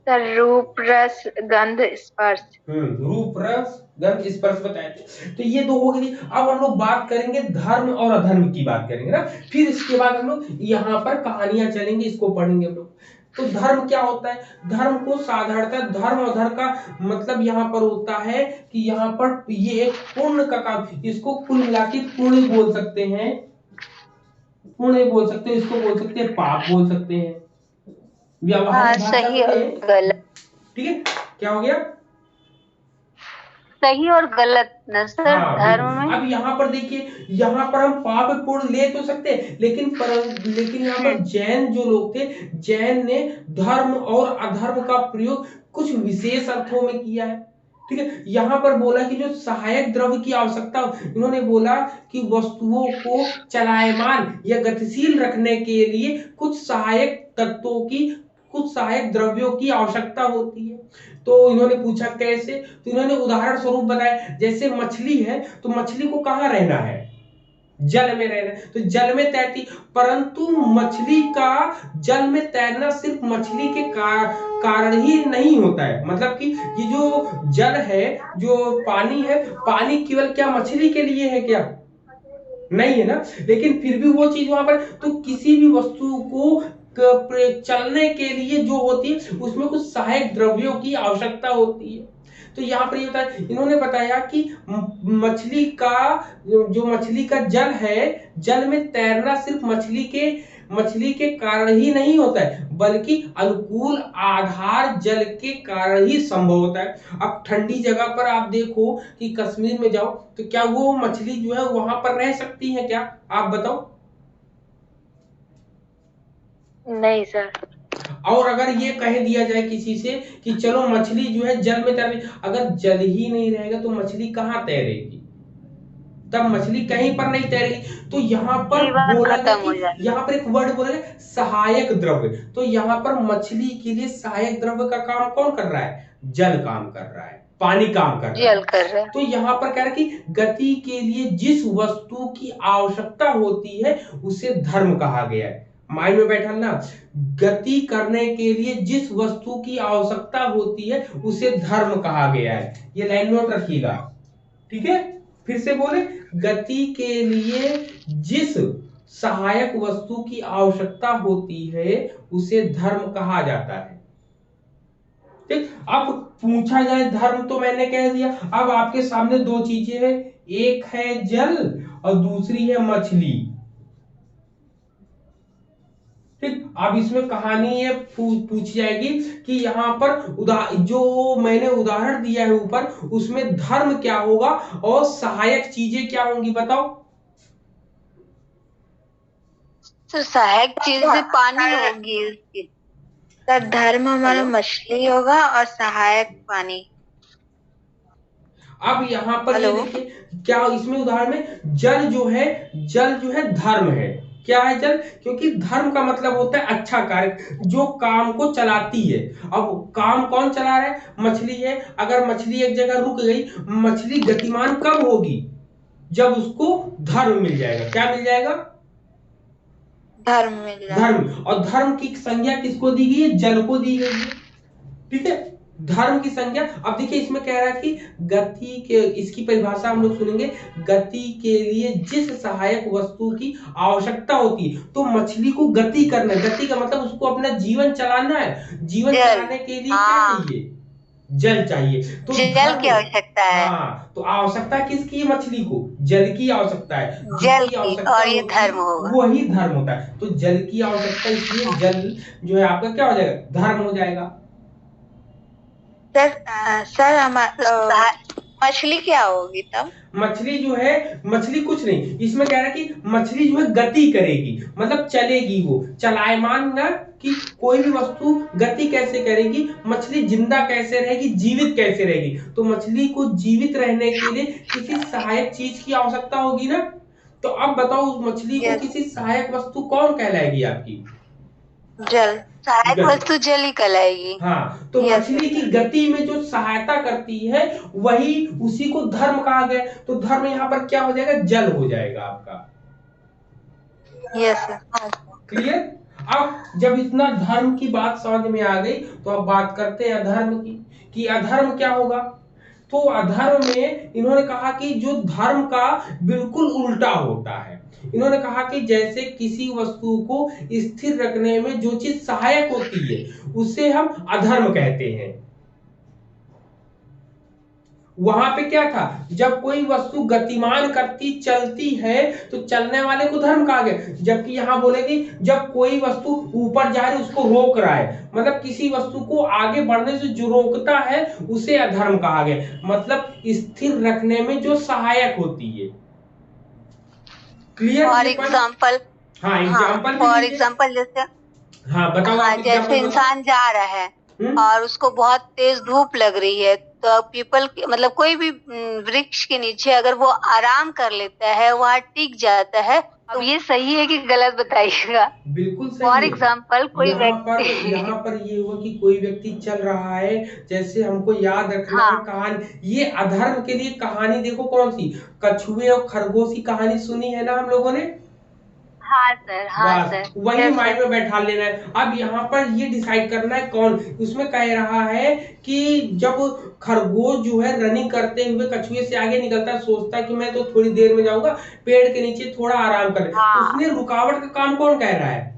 सर रूप, रस, गंध, स्पर्श। रूप, रस, गंध, स्पर्श बताए थे। तो ये दो हो गई। अब हम लोग बात करेंगे धर्म और अधर्म की बात करेंगे ना। फिर इसके बाद हम लोग यहाँ पर कहानियां चलेंगे, इसको पढ़ेंगे हम लोग। तो धर्म क्या होता है? धर्म को साधारणतः धर्म और धर्म का मतलब यहाँ पर होता है कि यहाँ पर ये एक पुण्य का काम, इसको कुल मिला के पुण्य बोल सकते हैं, पुण्य बोल सकते हैं, इसको बोल सकते हैं पाप बोल सकते हैं, व्यावहारिक भाषा सही और में। गलत। ठीक है, क्या हो गया? सही और गलत न सर। हाँ, धर्म में अब यहाँ पर देखिए, यहाँ पर हम पाप पुण्य ले तो सकते हैं, लेकिन यहाँ पर जैन जो लोग थे, जैन ने धर्म और अधर्म का प्रयोग कुछ विशेष अर्थों में किया है। ठीक है, यहाँ पर बोला कि जो सहायक द्रव्य की आवश्यकता, इन्होंने बोला कि वस्तुओं को चलायमान या गतिशील रखने के लिए कुछ सहायक तत्वों की, कुछ सहायक द्रव्यों की आवश्यकता होती है। तो इन्होंने पूछा कैसे, तो इन्होंने उदाहरण स्वरूप बताया, जैसे मछली है, तो मछली को कहाँ रहना है? जल में रहना है, तो जल में तैरती। परंतु मछली का जल में तैरना सिर्फ मछली के कारण ही नहीं होता है। मतलब कि ये जो जल है, जो पानी है, पानी केवल क्या मछली के लिए है क्या? नहीं है ना। लेकिन फिर भी वो चीज वहां पर, तो किसी भी वस्तु को चलने के लिए जो होती है, उसमें कुछ सहायक द्रव्यों की आवश्यकता होती है। तो यहाँ पर ये होता है, इन्होंने बताया कि मछली का जो मछली का जल है, जल में तैरना सिर्फ मछली के कारण ही नहीं होता है, बल्कि अनुकूल आधार जल के कारण ही संभव होता है। अब ठंडी जगह पर आप देखो कि कश्मीर में जाओ, तो क्या वो मछली जो है वहां पर रह सकती है क्या? आप बताओ। नहीं सर। और अगर ये कह दिया जाए किसी से कि चलो मछली जो है जल में तैर, अगर जल ही नहीं रहेगा तो मछली कहाँ तैरेगी? तब मछली कहीं पर नहीं तैरेगी। तो यहाँ पर बोला गया कि यहाँ पर एक वर्ड बोला गया सहायक द्रव्य। तो यहाँ पर मछली के लिए सहायक द्रव्य का काम कौन कर रहा है? जल काम कर रहा है, पानी काम कर रहा है। तो यहाँ पर कह रहा है कि गति के लिए जिस वस्तु की आवश्यकता होती है उसे धर्म कहा गया है। माइंड में बैठा ना, गति करने के लिए जिस वस्तु की आवश्यकता होती है उसे धर्म कहा गया है। ये लाइन नोट रखिएगा, ठीक है? फिर से बोले, गति के लिए जिस सहायक वस्तु की आवश्यकता होती है उसे धर्म कहा जाता है। ठीक, अब पूछा जाए धर्म, तो मैंने कह दिया। अब आपके सामने दो चीजें हैं, एक है जल और दूसरी है मछली। ठीक, अब इसमें कहानी ये पूछी जाएगी कि यहाँ पर जो मैंने उदाहरण दिया है ऊपर, उसमें धर्म क्या होगा और सहायक चीजें क्या होंगी, बताओ। तो सहायक चीजें पानी होगी इसकी। तो धर्म हमारा मछली होगा और सहायक पानी। अब यहाँ पर ये देखिए, क्या इसमें उदाहरण में जल जो है धर्म है। क्या है जल? क्योंकि धर्म का मतलब होता है अच्छा कार्य, जो काम को चलाती है। अब काम कौन चला रहा है? मछली है। अगर मछली एक जगह रुक गई, मछली गतिमान कब होगी? जब उसको धर्म मिल जाएगा। क्या मिल जाएगा? धर्म। और धर्म की संज्ञा किसको दी गई है? जल को दी गई है। ठीक है, धर्म की संज्ञा। अब देखिए इसमें कह रहा है कि गति के, इसकी परिभाषा हम लोग सुनेंगे, गति के लिए जिस सहायक वस्तु की आवश्यकता होती है। तो मछली को गति करना, गति का मतलब उसको अपना जीवन चलाना है। जीवन चलाने के लिए क्या चाहिए? जल चाहिए। तो जल की आवश्यकता है। हाँ, तो आवश्यकता किसकी है? मछली को जल की आवश्यकता है। जल की, और ये धर्म होगा, वही धर्म होता है। तो जल की आवश्यकता, इसलिए जल जो है आपका क्या हो जाएगा? धर्म हो जाएगा। सर हमारा मछली क्या होगी तब? मछली जो है, मछली कुछ नहीं, इसमें कह रहा है कि मछली जो है गति करेगी, मतलब चलेगी, वो चलायमान ना, कि कोई भी वस्तु गति कैसे करेगी, मछली जिंदा कैसे रहेगी, जीवित कैसे रहेगी। तो मछली को जीवित रहने के लिए किसी सहायक चीज की आवश्यकता होगी ना। तो अब बताओ उस मछली को किसी सहायक वस्तु कौन कहलाएगी आपकी? जल। सहायक वस्तु जल ही कहलाएगी। हाँ, तो मछली की गति में जो सहायता करती है वही, उसी को धर्म कहा गया। तो धर्म यहाँ पर क्या हो जाएगा? जल हो जाएगा आपका। यस। क्लियर? अब जब इतना धर्म की बात समझ में आ गई, तो अब बात करते हैं अधर्म की, कि अधर्म क्या होगा। तो अधर्म में इन्होंने कहा कि जो धर्म का बिल्कुल उल्टा होता है। इन्होंने कहा कि जैसे किसी वस्तु को स्थिर रखने में जो चीज सहायक होती है उसे हम अधर्म कहते हैं। वहां पे क्या था? जब कोई वस्तु गतिमान करती चलती है तो चलने वाले को धर्म कहा गया। जबकि यहां बोलेगी जब कोई वस्तु ऊपर जा रही उसको रोक रहा है, मतलब किसी वस्तु को आगे बढ़ने से जो रोकता है उसे अधर्म कहा गया। मतलब स्थिर रखने में जो सहायक होती है। क्लियर? For example. हाँ, एग्जाम्पल फॉर एग्जाम्पल जैसे, हाँ बताओ। हाँ, जैसे इंसान जा रहा है और उसको बहुत तेज धूप लग रही है, तो पीपल मतलब कोई भी वृक्ष के नीचे अगर वो आराम कर लेता है, वहाँ टिक जाता है, तो ये सही है कि गलत बताइएगा? बिल्कुल सही फॉर है। एग्जाम्पल कोई व्यक्ति, यहाँ पर ये हुआ कि कोई व्यक्ति चल रहा है, जैसे हमको याद रखना है कहानी, ये अधर्म के लिए कहानी देखो कौन सी, कछुए और खरगोश की कहानी सुनी है ना हम लोगों ने। हाँ सर, हाँ सर, वही माइंड में बैठा लेना है। अब यहाँ पर ये डिसाइड करना है कौन। उसमें कह रहा है कि जब खरगोश जो है रनिंग करते हुए कछुए से आगे निकलता है, सोचता है कि मैं तो थोड़ी देर में जाऊंगा, पेड़ के नीचे थोड़ा आराम कर। उसने रुकावट का काम कौन कह रहा है?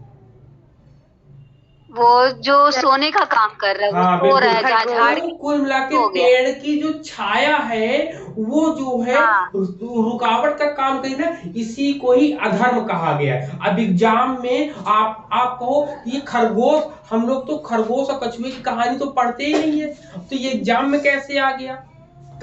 वो जो सोने का काम कर रहा है, हाँ, वो सो रहा है झाड़। कुल मिला के पेड़ की जो छाया है वो जो है रुकावट का काम करी ना, इसी को ही अधर्म कहा गया है। अब एग्जाम में आप कहो ये खरगोश, हम लोग तो खरगोश और कछुए की कहानी तो पढ़ते ही नहीं है, तो ये एग्जाम में कैसे आ गया?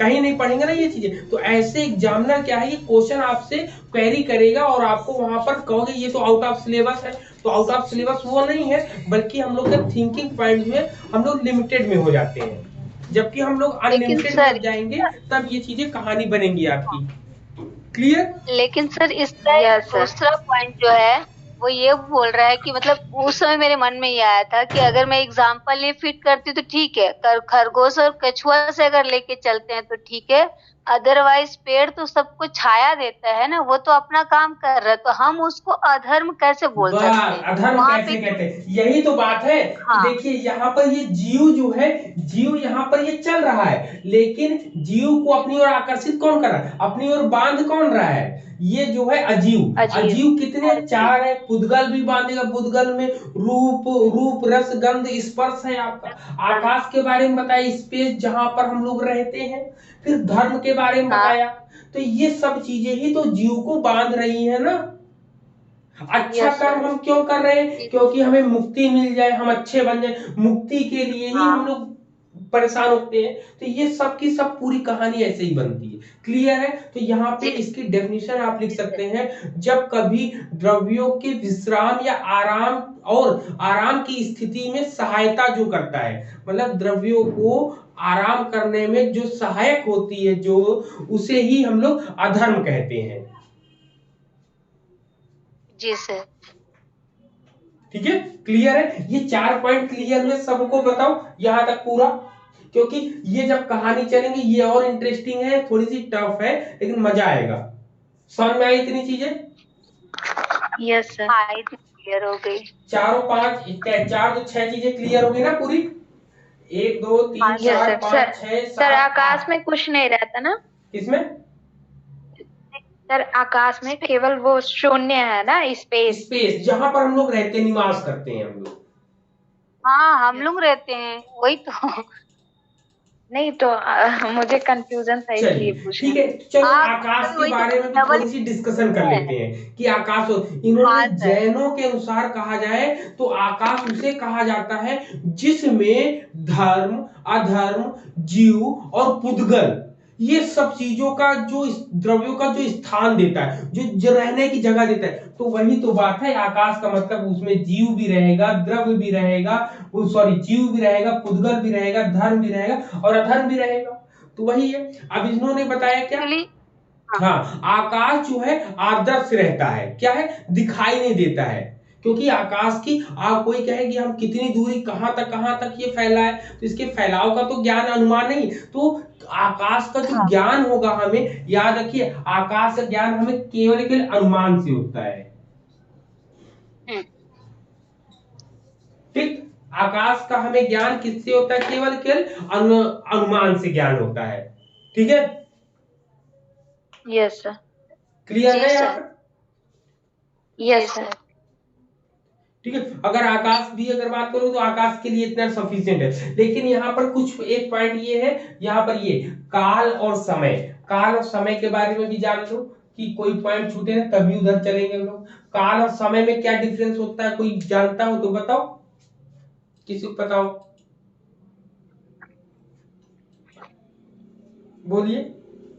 कहीं नहीं पढ़ेंगे ना ये चीजें। तो ऐसे एग्जामिनर क्या है, ये क्वेश्चन आपसे क्वेरी करेगा और आपको वहां पर कहोगे ये तो आउट ऑफ सिलेबस है। तो आउट ऑफ सिलेबस वो नहीं है, बल्कि हम लोग का थिंकिंग पॉइंट में हम लोग लिमिटेड में हो जाते हैं। जबकि हम लोग अनलिमिटेड में जाएंगे तब ये चीजें कहानी बनेंगी आपकी। क्लियर? लेकिन सर इसका दूसरा पॉइंट जो है वो ये बोल रहा है कि मतलब उस समय मेरे मन में ये आया था कि अगर मैं एग्जाम्पल ये फिट करती तो ठीक है, खरगोश और कछुआ से अगर लेके चलते हैं तो ठीक है, अदरवाइज पेड़ तो सबको छाया देता है ना, वो तो अपना काम कर रहा है, तो हम उसको अधर्म कैसे बोल सकते हैं? अधर्म कैसे कहते हैं? यही तो बात है। हाँ। देखिए यहाँ पर ये जीव जो है, जीव यहाँ पर ये चल रहा है, लेकिन जीव को अपनी ओर आकर्षित कौन कर रहा है? अपनी ओर बांध कौन रहा है? ये जो है अजीव। अजीव कितने? 4 है। पुद्गल भी बांधेगा, पुद्गल में रूप रस गंध स्पर्श है आपका। आकाश के बारे में बताया, स्पेस जहां पर हम लोग रहते हैं। फिर धर्म के बारे में बताया। तो ये सब चीजें ही तो जीव को बांध रही है ना। अच्छा कर्म हम क्यों कर रहे हैं? क्योंकि हमें मुक्ति मिल जाए, हम अच्छे बन जाए, मुक्ति के लिए ही हम लोग परेशान होते हैं। तो ये सब की सब पूरी कहानी ऐसे ही बनती है। क्लियर है? तो यहाँ पे इसकी डेफिनेशन आप लिख सकते हैं, जब कभी द्रव्यों के विश्राम या आराम की स्थिति में सहायता जो करता है, मतलब द्रव्यों को आराम करने में जो सहायक होती है, जो उसे ही हम लोग अधर्म कहते हैं। जी सर। ठीक है? क्लियर है? ये 4 पॉइंट क्लियर हुए सबको? बताओ यहां तक पूरा। क्योंकि ये जब कहानी चलेंगे ये और इंटरेस्टिंग है, थोड़ी सी टफ है, लेकिन मजा आएगा। समझ में आई इतनी चीजें? Yes sir. हाँ, क्लियर हो गई। 4 और 5 4 तो 6 चीजें क्लियर हो गई ना पूरी। 1 2 3 यस 4 सर। 5 6 सर 7 आकाश 8। में कुछ नहीं रहता ना? किसमें? सर आकाश में केवल वो शून्य है ना, स्पेस। स्पेस, जहां पर हम लोग रहते, निवास करते हैं हम लोग। हाँ, हम लोग रहते हैं, वही तो। नहीं तो मुझे कंफ्यूजन था इसलिए चलिए पूछा। ठीक है, चलो हाँ, आकाश के वही तो बारे में भी डबल थोड़ी सी डिस्कशन कर है। लेते हैं कि आकाश इन्होंने हाँ सर। जैनों के अनुसार कहा जाए तो आकाश उसे कहा जाता है जिसमें धर्म, अधर्म, जीव और पुद्गल, ये सब चीजों का जो द्रव्यों का जो स्थान देता है, जो रहने की जगह देता है। तो वही तो बात है, आकाश का मतलब उसमें जीव भी रहेगा, द्रव्य भी रहेगा, सॉरी जीव भी रहेगा, पुद्गल भी रहेगा, धर्म भी रहेगा और अधर्म भी रहेगा। तो वही है। अब इन्होंने बताया क्या? एक्चुअली हाँ, आकाश जो है आदर्श रहता है, क्या है, दिखाई नहीं देता है, क्योंकि आकाश की कोई कहे कि हम कितनी दूरी कहां तक ये फैला है, तो इसके फैलाव का तो ज्ञान अनुमान नहीं, तो आकाश का जो हाँ। ज्ञान होगा हमें, याद रखिए आकाश का ज्ञान हमें केवल अनुमान से होता है। हम्म, ठीक, आकाश का हमें ज्ञान किससे होता है? केवल अनुमान से ज्ञान होता है। ठीक है, यस सर। क्लियर जी है यहाँ सर। पर? Yes sir. ठीक है, अगर आकाश भी अगर बात करो तो आकाश के लिए इतना सफिशिएंट है, लेकिन यहाँ पर कुछ एक पॉइंट ये है, यहाँ पर ये काल और समय, काल और समय के बारे में भी जान लो कि कोई पॉइंट छूटे ना तभी उधर चलेंगे हम लोग। काल और समय में क्या डिफरेंस होता है, कोई जानता हो तो बताओ, किसी को पता हो बोलिए।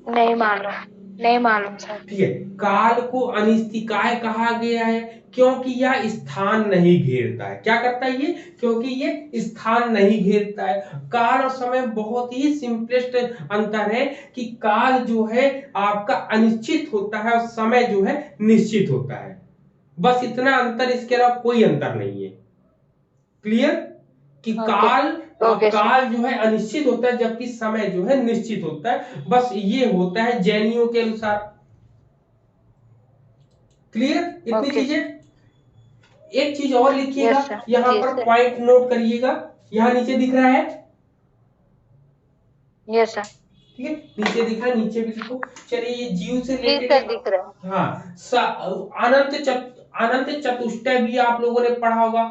नहीं मालूम, नहीं मालूम सर। ठीक है, काल को अनिश्चितकाय कहा गया है क्योंकि यह स्थान नहीं घेरता है। क्या करता है ये? क्योंकि ये स्थान नहीं घेरता है। काल और समय बहुत ही सिंपलेस्ट अंतर है कि काल जो है आपका अनिश्चित होता है और समय जो है निश्चित होता है, बस इतना अंतर, इसके अलावा कोई अंतर नहीं है। क्लियर? कि ओके ओके सर। काल जो है अनिश्चित होता है जबकि समय जो है निश्चित होता है, बस ये होता है जैनियों के अनुसार। क्लियर इतनी ओके चीजें? एक चीज और लिखिएगा, यस सर। यहां जी पर सर। पॉइंट नोट करिएगा, यहां नीचे दिख रहा है। Yes sir. ठीक है, नीचे दिख रहा है, नीचे भी लिखो। चलिए ये जीव से जी रिलेटेड सर, एक, दिख रहा है। हाँ, अनंत चतुष्टय भी आप लोगों ने पढ़ा होगा।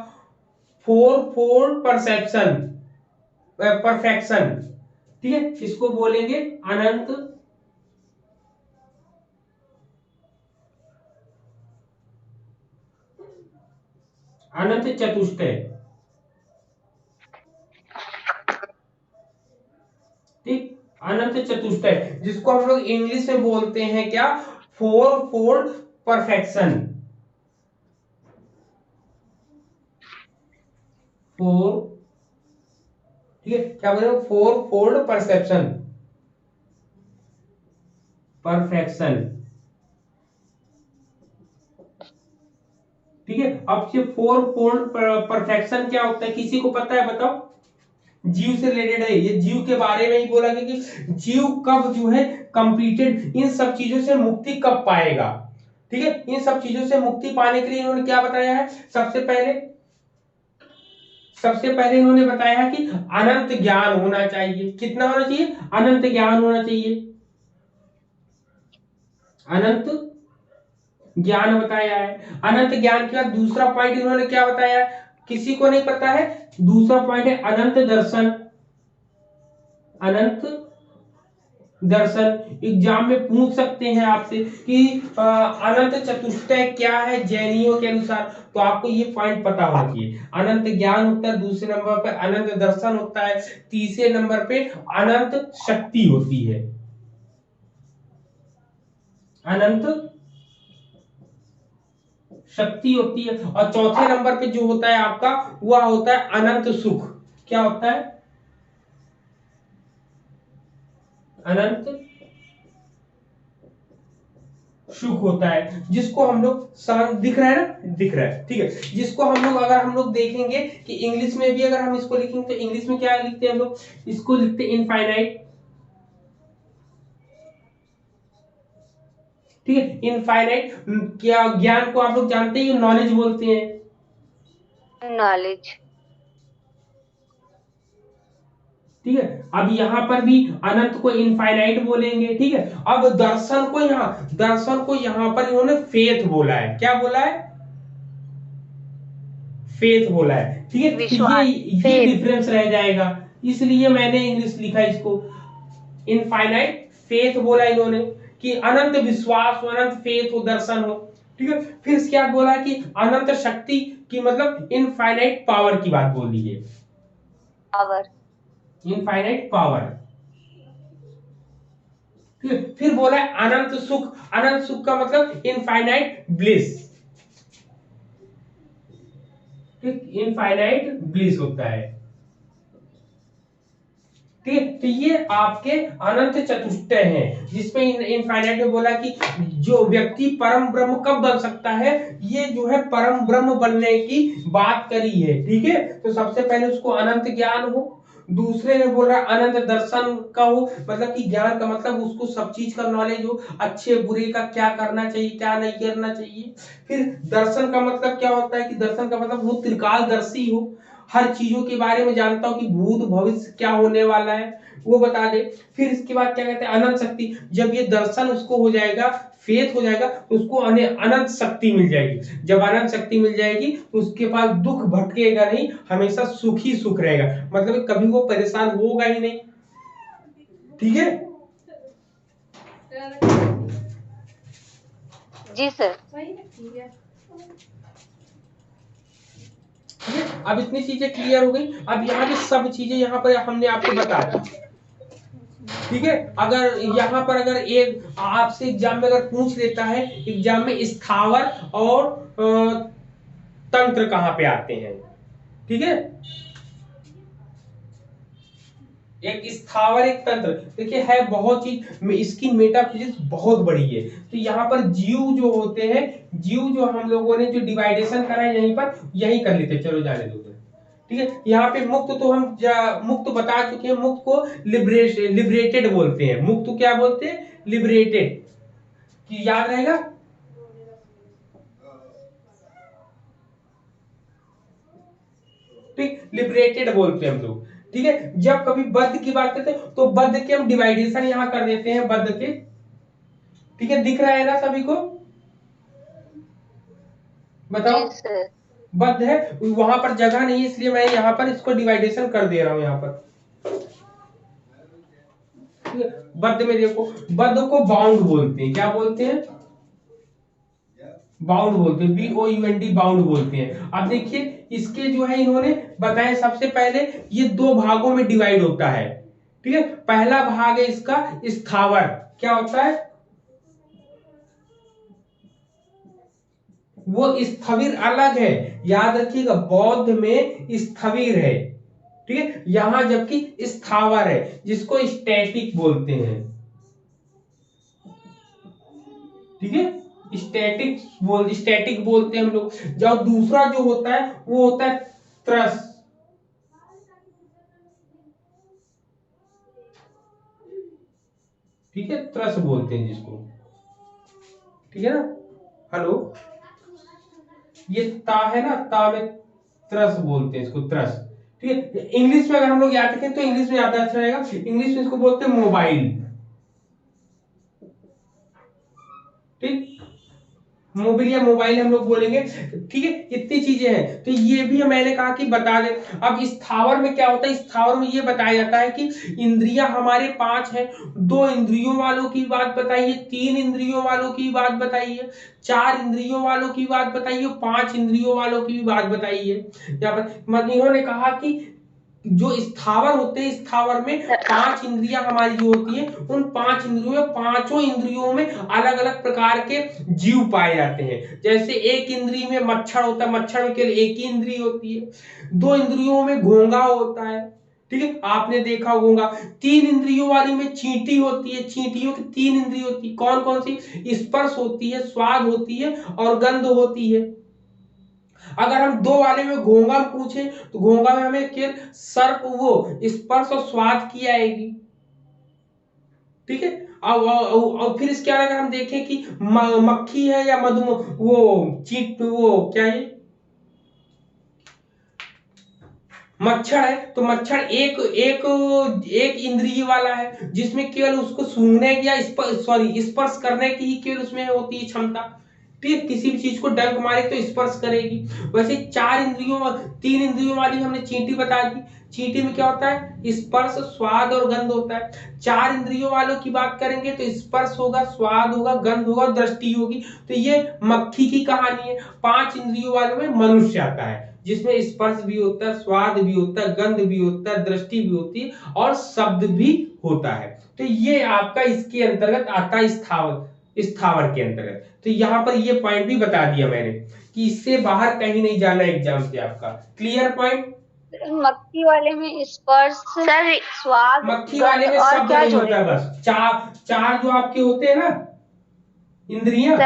Four fold perception, perfection. ठीक है, इसको बोलेंगे अनंत अनंत चतुष्टय। ठीक, अनंत चतुष्टय, जिसको हम लोग इंग्लिश में बोलते हैं क्या? Four fold perfection. फोर, ठीक है, क्या बोल रहे हो? Four fold perception, perfection. ठीक है, अब ये फोर फोल्ड परफेक्शन क्या होता है, किसी को पता है? बताओ। जीव से रिलेटेड है ये, जीव के बारे में ही बोला गया कि जीव कब जो है कंप्लीटेड, इन सब चीजों से मुक्ति कब पाएगा। ठीक है, इन सब चीजों से मुक्ति पाने के लिए इन्होंने क्या बताया है? सबसे पहले इन्होंने बताया है कि अनंत ज्ञान होना चाहिए। कितना होना चाहिए? अनंत ज्ञान होना चाहिए, अनंत ज्ञान बताया है। अनंत ज्ञान के बाद दूसरा पॉइंट इन्होंने क्या बताया है? किसी को नहीं पता है, दूसरा पॉइंट है अनंत दर्शन। अनंत दर्शन एग्जाम में पूछ सकते हैं आपसे कि अनंत चतुष्टय क्या है जैनियों के अनुसार, तो आपको ये पॉइंट पता होना चाहिए। अनंत ज्ञान होता है, दूसरे नंबर पर अनंत दर्शन होता है, तीसरे नंबर पे अनंत शक्ति होती है, अनंत शक्ति होती है, और चौथे नंबर पे जो होता है आपका वह होता है अनंत सुख। क्या होता है? अनंत सुख होता है, जिसको हम लोग दिख रहा है ना, दिख रहा है, ठीक है, जिसको हम लोग अगर हम लोग देखेंगे कि इंग्लिश में भी अगर हम इसको लिखेंगे तो इंग्लिश में क्या लिखते हैं हम लोग? इसको लिखते हैं इनफाइनाइट। ठीक है, इनफाइनाइट क्या ज्ञान को आप लोग जानते हैं, नॉलेज बोलते हैं। नॉलेज। ठीक है। अब यहाँ पर भी अनंत को इनफाइनाइट बोलेंगे, ठीक है। अब दर्शन को यहाँ पर इन्होंने फेथ बोला है। क्या बोला है? फेथ बोला है, ठीक है। तो विश्वास, ये faith। डिफरेंस रह जाएगा, इसलिए मैंने इंग्लिश लिखा इसको। इनफाइनाइट फेथ बोला इन्होंने कि अनंत विश्वास हो, अनंत फेथ हो, दर्शन हो, ठीक है। फिर क्या बोला कि अनंत शक्ति की मतलब इनफाइनाइट पावर की बात बोल दी है। Power, infinite power. फिर बोला है अनंत सुख। अनंत सुख का मतलब इनफाइनाइट ब्लिस। इनफाइनाइट ब्लिस होता है, ठीक है। तो ये आपके अनंत चतुष्टय हैं, जिसमें इनफाइनाइट में बोला कि जो व्यक्ति परम ब्रह्म कब बन सकता है, ये जो है परम ब्रह्म बनने की बात करी है, ठीक है। तो सबसे पहले उसको अनंत ज्ञान हो, दूसरे ने बोला अनंत दर्शन का हो, मतलब कि ज्ञान का मतलब उसको सब चीज का नॉलेज हो, अच्छे बुरे का क्या करना चाहिए क्या नहीं करना चाहिए। फिर दर्शन का मतलब क्या होता है कि दर्शन का मतलब वो त्रिकालदर्शी हो, हर चीजों के बारे में जानता हो कि भूत भविष्य क्या होने वाला है वो बता दे। फिर इसके बाद क्या कहते हैं अनंत शक्ति। जब ये दर्शन उसको हो जाएगा, फेथ हो जाएगा, तो उसको अनंत शक्ति मिल जाएगी। जब अनंत शक्ति मिल जाएगी तो उसके पास दुख भटकेगा नहीं, हमेशा सुख ही सुख रहेगा, मतलब कभी वो परेशान होगा ही नहीं, ठीक है। जी सर। अब इतनी चीजें क्लियर हो गई। अब यहाँ पे सब चीजें यहाँ पर हमने आपको बता दी, ठीक है। अगर यहाँ पर अगर एक आपसे एग्जाम में अगर पूछ लेता है एग्जाम में स्थावर और तंत्र कहाँ पे आते हैं, ठीक है। एक स्थावर एक तंत्र, देखिए है बहुत चीज, इसकी मेटाफिजिक्स बहुत बड़ी है। तो यहाँ पर जीव जो होते हैं, जीव जो हम लोगों ने जो डिवाइडेशन करा है यहीं पर, यही कर लेते, चलो जाने दो, ठीक है। यहाँ पे मुक्त तो हम मुक्त बता चुके हैं, मुक्त को लिबरेटेड बोलते हैं। मुक्त को क्या बोलते हैं? लिबरेटेड, कि याद रहेगा। ठीक, लिबरेटेड बोलते हैं हम लोग, ठीक है। जब कभी बद्ध की बात करते हैं तो बद्ध के हम डिवाइडेशन यहाँ कर देते हैं बद्ध के, ठीक है। दिख रहा है ना सभी को? बताओ। बद्ध है, वहां पर जगह नहीं है इसलिए मैं यहाँ पर इसको डिवाइडेशन कर दे रहा हूं यहाँ पर। बद्ध में देखो, बद्ध को बाउंड बोलते हैं। क्या बोलते हैं? बाउंड बोलते हैं, BOUND बाउंड बोलते हैं। अब देखिए इसके जो है इन्होंने बताया, सबसे पहले ये दो भागों में डिवाइड होता है, ठीक है। पहला भाग है इसका स्थावर। क्या होता है? वो स्थविर अलग है, याद रखिएगा, बौद्ध में स्थविर है, ठीक है। यहां जबकि स्थावर है, जिसको स्टैटिक बोलते हैं, ठीक है। स्टैटिक बोलते हैं हम लोग। जब दूसरा जो होता है वो होता है त्रस, ठीक है, त्रस बोलते हैं जिसको, ठीक है ना। हेलो, ये ता है ना, ता में त्रस बोलते हैं इसको, त्रस, ठीक है। इंग्लिश में अगर हम लोग याद रखें तो इंग्लिश में ज्यादा अच्छा रहेगा। इंग्लिश में इसको बोलते हैं मोबाइल, ठीक, मोबाइल या मोबाइल हम लोग बोलेंगे, ठीक है। इतनी चीजें हैं, तो ये भी मैंने कहा कि बता दे। अब स्थावर में क्या होता है? स्थावर में ये बताया जाता है कि इंद्रियां हमारे 5 हैं। 2 इंद्रियों वालों की बात बताइए, 3 इंद्रियों वालों की बात बताइए, 4 इंद्रियों वालों की बात बताइए, 5 इंद्रियों वालों की भी बात बताइए। यहाँ पर इन्होंने कहा कि जो स्थावर होते हैं, स्थावर में 5 इंद्रियां हमारी जो होती है, उन 5 इंद्रियों में, पांचों इंद्रियों में अलग अलग प्रकार के जीव पाए जाते हैं। जैसे एक इंद्रिय में मच्छर होता है, मच्छर के लिए एक ही इंद्रिय होती है। 2 इंद्रियों में घोंघा होता है, ठीक है, आपने देखा होगा। 3 इंद्रियों वाली में चींटी होती है, चींटियों की 3 इंद्रिय होती है। कौन कौन सी? स्पर्श होती है, स्वाद होती है और गंध होती है। अगर हम 2 वाले में घोंघा पूछे तो घोंघा में हमें केवल सर्प, वो स्पर्श और स्वाद की आएगी, ठीक है। और फिर इसके अगर हम देखें कि मक्खी है या मधु, वो चीट, वो क्या है, मच्छर है तो मच्छर एक एक एक इंद्रिय वाला है, जिसमें केवल उसको सूंघने या स्पर्श करने की ही केवल उसमें होती है क्षमता। ठीक है, किसी भी चीज को डंक मारे तो स्पर्श करेगी। वैसे तीन इंद्रियों वाली हमने चींटी बता दी। चींटी में क्या होता है? स्पर्श, स्वाद और गंध होता है। चार इंद्रियों वालों की बात करेंगे तो स्पर्श होगा, स्वाद होगा, गंध होगा, दृष्टि होगी। तो ये मक्खी की कहानी है। पांच इंद्रियों वालों में मनुष्य आता है, जिसमें स्पर्श भी होता है, स्वाद भी होता है, गंध भी होता है, दृष्टि भी होती है और शब्द भी होता है। तो ये आपका इसके अंतर्गत आता है, स्थावर के अंतर्गत। तो यहाँ पर ये पॉइंट भी बता दिया मैंने कि इससे बाहर कहीं नहीं जाना एग्जाम से आपका। Clear point? मक्खी वाले में स्पर्श, सर स्वाद, मक्खी वाले में शब्द नहीं होता है, बस चार जो आपके होते हैं ना इंद्रियां।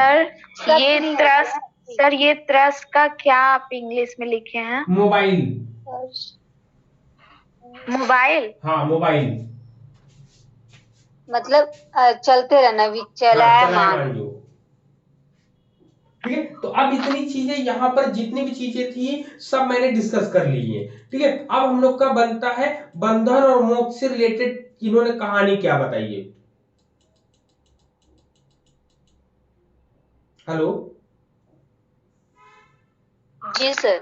सर ये त्रस का क्या आप इंग्लिश में लिखे हैं? मोबाइल। मोबाइल? हाँ, मोबाइल मतलब चलते रहना, चलायमान। ठीक है, तो अब इतनी चीजें यहाँ पर जितनी भी चीजें थी सब मैंने डिस्कस कर ली है। ठीक है, अब हम लोग का बनता है बंधन और मोक्ष से रिलेटेड इन्होंने कहानी क्या बताई है। हेलो जी सर।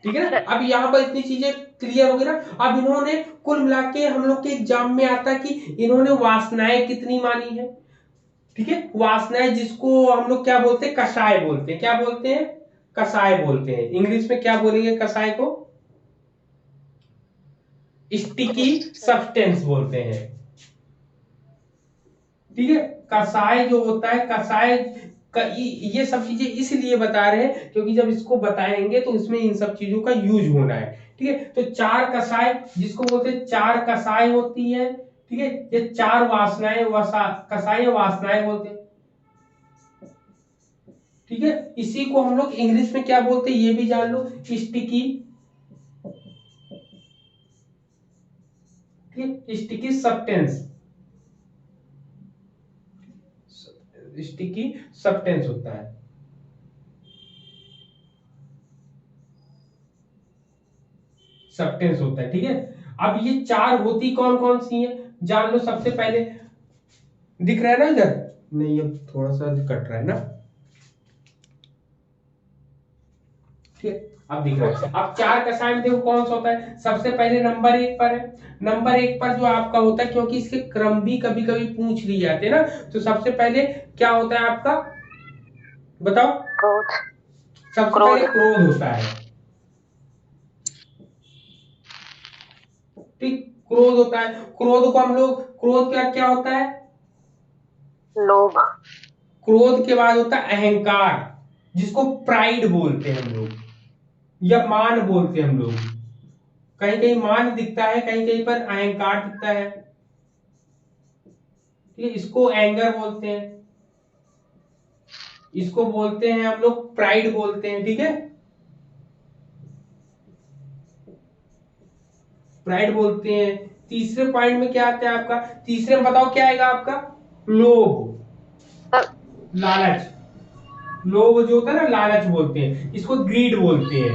ठीक है ना, अब यहाँ पर इतनी चीजें क्लियर हो गई ना। अब इन्होंने कुल मिला के हम लोग के एग्जाम में आता कि इन्होंने वासनाएं कितनी मानी है। ठीक है, वासनाएं जिसको हम लोग क्या बोलते हैं? कषाय बोलते हैं। क्या बोलते हैं? कषाय बोलते हैं। इंग्लिश में क्या बोलेंगे कषाय को? स्टिकी सब्सटेंस बोलते हैं। ठीक है, कषाय जो होता है, कषाय ये सब चीजें इसलिए बता रहे हैं क्योंकि जब इसको बताएंगे तो इसमें इन सब चीजों का यूज होना है। ठीक है, तो चार कषाय जिसको बोलते हैं, चार कषाय होती है। ठीक है, ये चार वासनाएं कषाय वासनाएं बोलते हैं। ठीक है, इसी को हम लोग इंग्लिश में क्या बोलते हैं ये भी जान लो, स्टिकी। ठीक, स्टिकी सब्सटेंस, स्टिकी सब्सटेंस होता है। सब्सटेंस होता है। ठीक है, अब ये चार होती कौन कौन सी हैं जान लो। सबसे पहले दिख रहा है ना इधर? नहीं, अब थोड़ा सा कट रहा है ना। ठीक है, अब दिख रहा है। अब चार कषाय में देखो कौन सा होता है। सबसे पहले नंबर एक पर है। नंबर एक पर जो आपका होता है, क्योंकि इसके क्रम भी कभी कभी पूछ लिए जाते हैं ना, तो सबसे पहले क्या होता है आपका? बताओ। क्रोध। सबसे पहले क्रोध होता है। ठीक, क्रोध होता है। क्रोध को हम लोग, क्रोध क्या क्या होता है? लोभ। क्रोध के बाद होता है अहंकार, जिसको प्राइड बोलते हैं हम लोग, या मान बोलते हैं हम लोग। कहीं कहीं मान दिखता है, कहीं कहीं पर अहंकार दिखता है। ठीक है, इसको एंगर बोलते हैं, इसको बोलते हैं हम लोग प्राइड बोलते हैं। ठीक है, प्राइड बोलते हैं। तीसरे पॉइंट में क्या आता है आपका? तीसरे में बताओ क्या आएगा आपका? लोभ, लालच। लोभ जो होता है ना, लालच बोलते हैं। इसको ग्रीड बोलते हैं,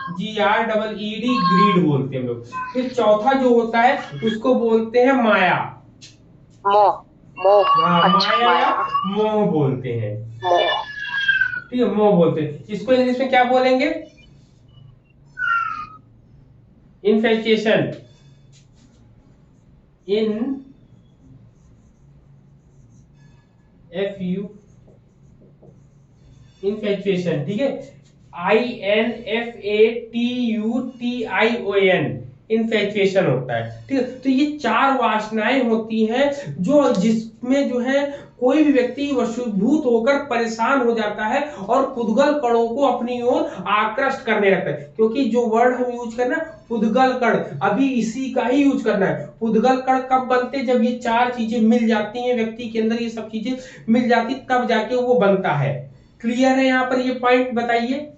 GREED, ग्रीड बोलते हैं हम लोग। फिर चौथा जो होता है उसको बोलते हैं माया। मोह। माया या मोह बोलते हैं। ठीक है, मोह बोलते हैं। इसको इंग्लिश में क्या बोलेंगे? इन्फेचुएशन। इन्फेचुएशन। ठीक है, INFATUTION, इन्फेचुएशन होता है। ठीक है, तो ये चार वासनाएं होती हैं जो जिसमें जो है कोई भी व्यक्ति वशीभूत होकर परेशान हो जाता है और पुद्गल कणों को अपनी ओर आकृष्ट करने लगता है। क्योंकि जो वर्ड हम यूज करना, पुद्गल कण, अभी इसी का ही यूज करना है। पुद्गल कण कब बनते? जब ये चार चीजें मिल जाती हैं व्यक्ति के अंदर, ये सब चीजें मिल जाती तब जाके वो बनता है। क्लियर है यहाँ पर? ये पॉइंट बताइए।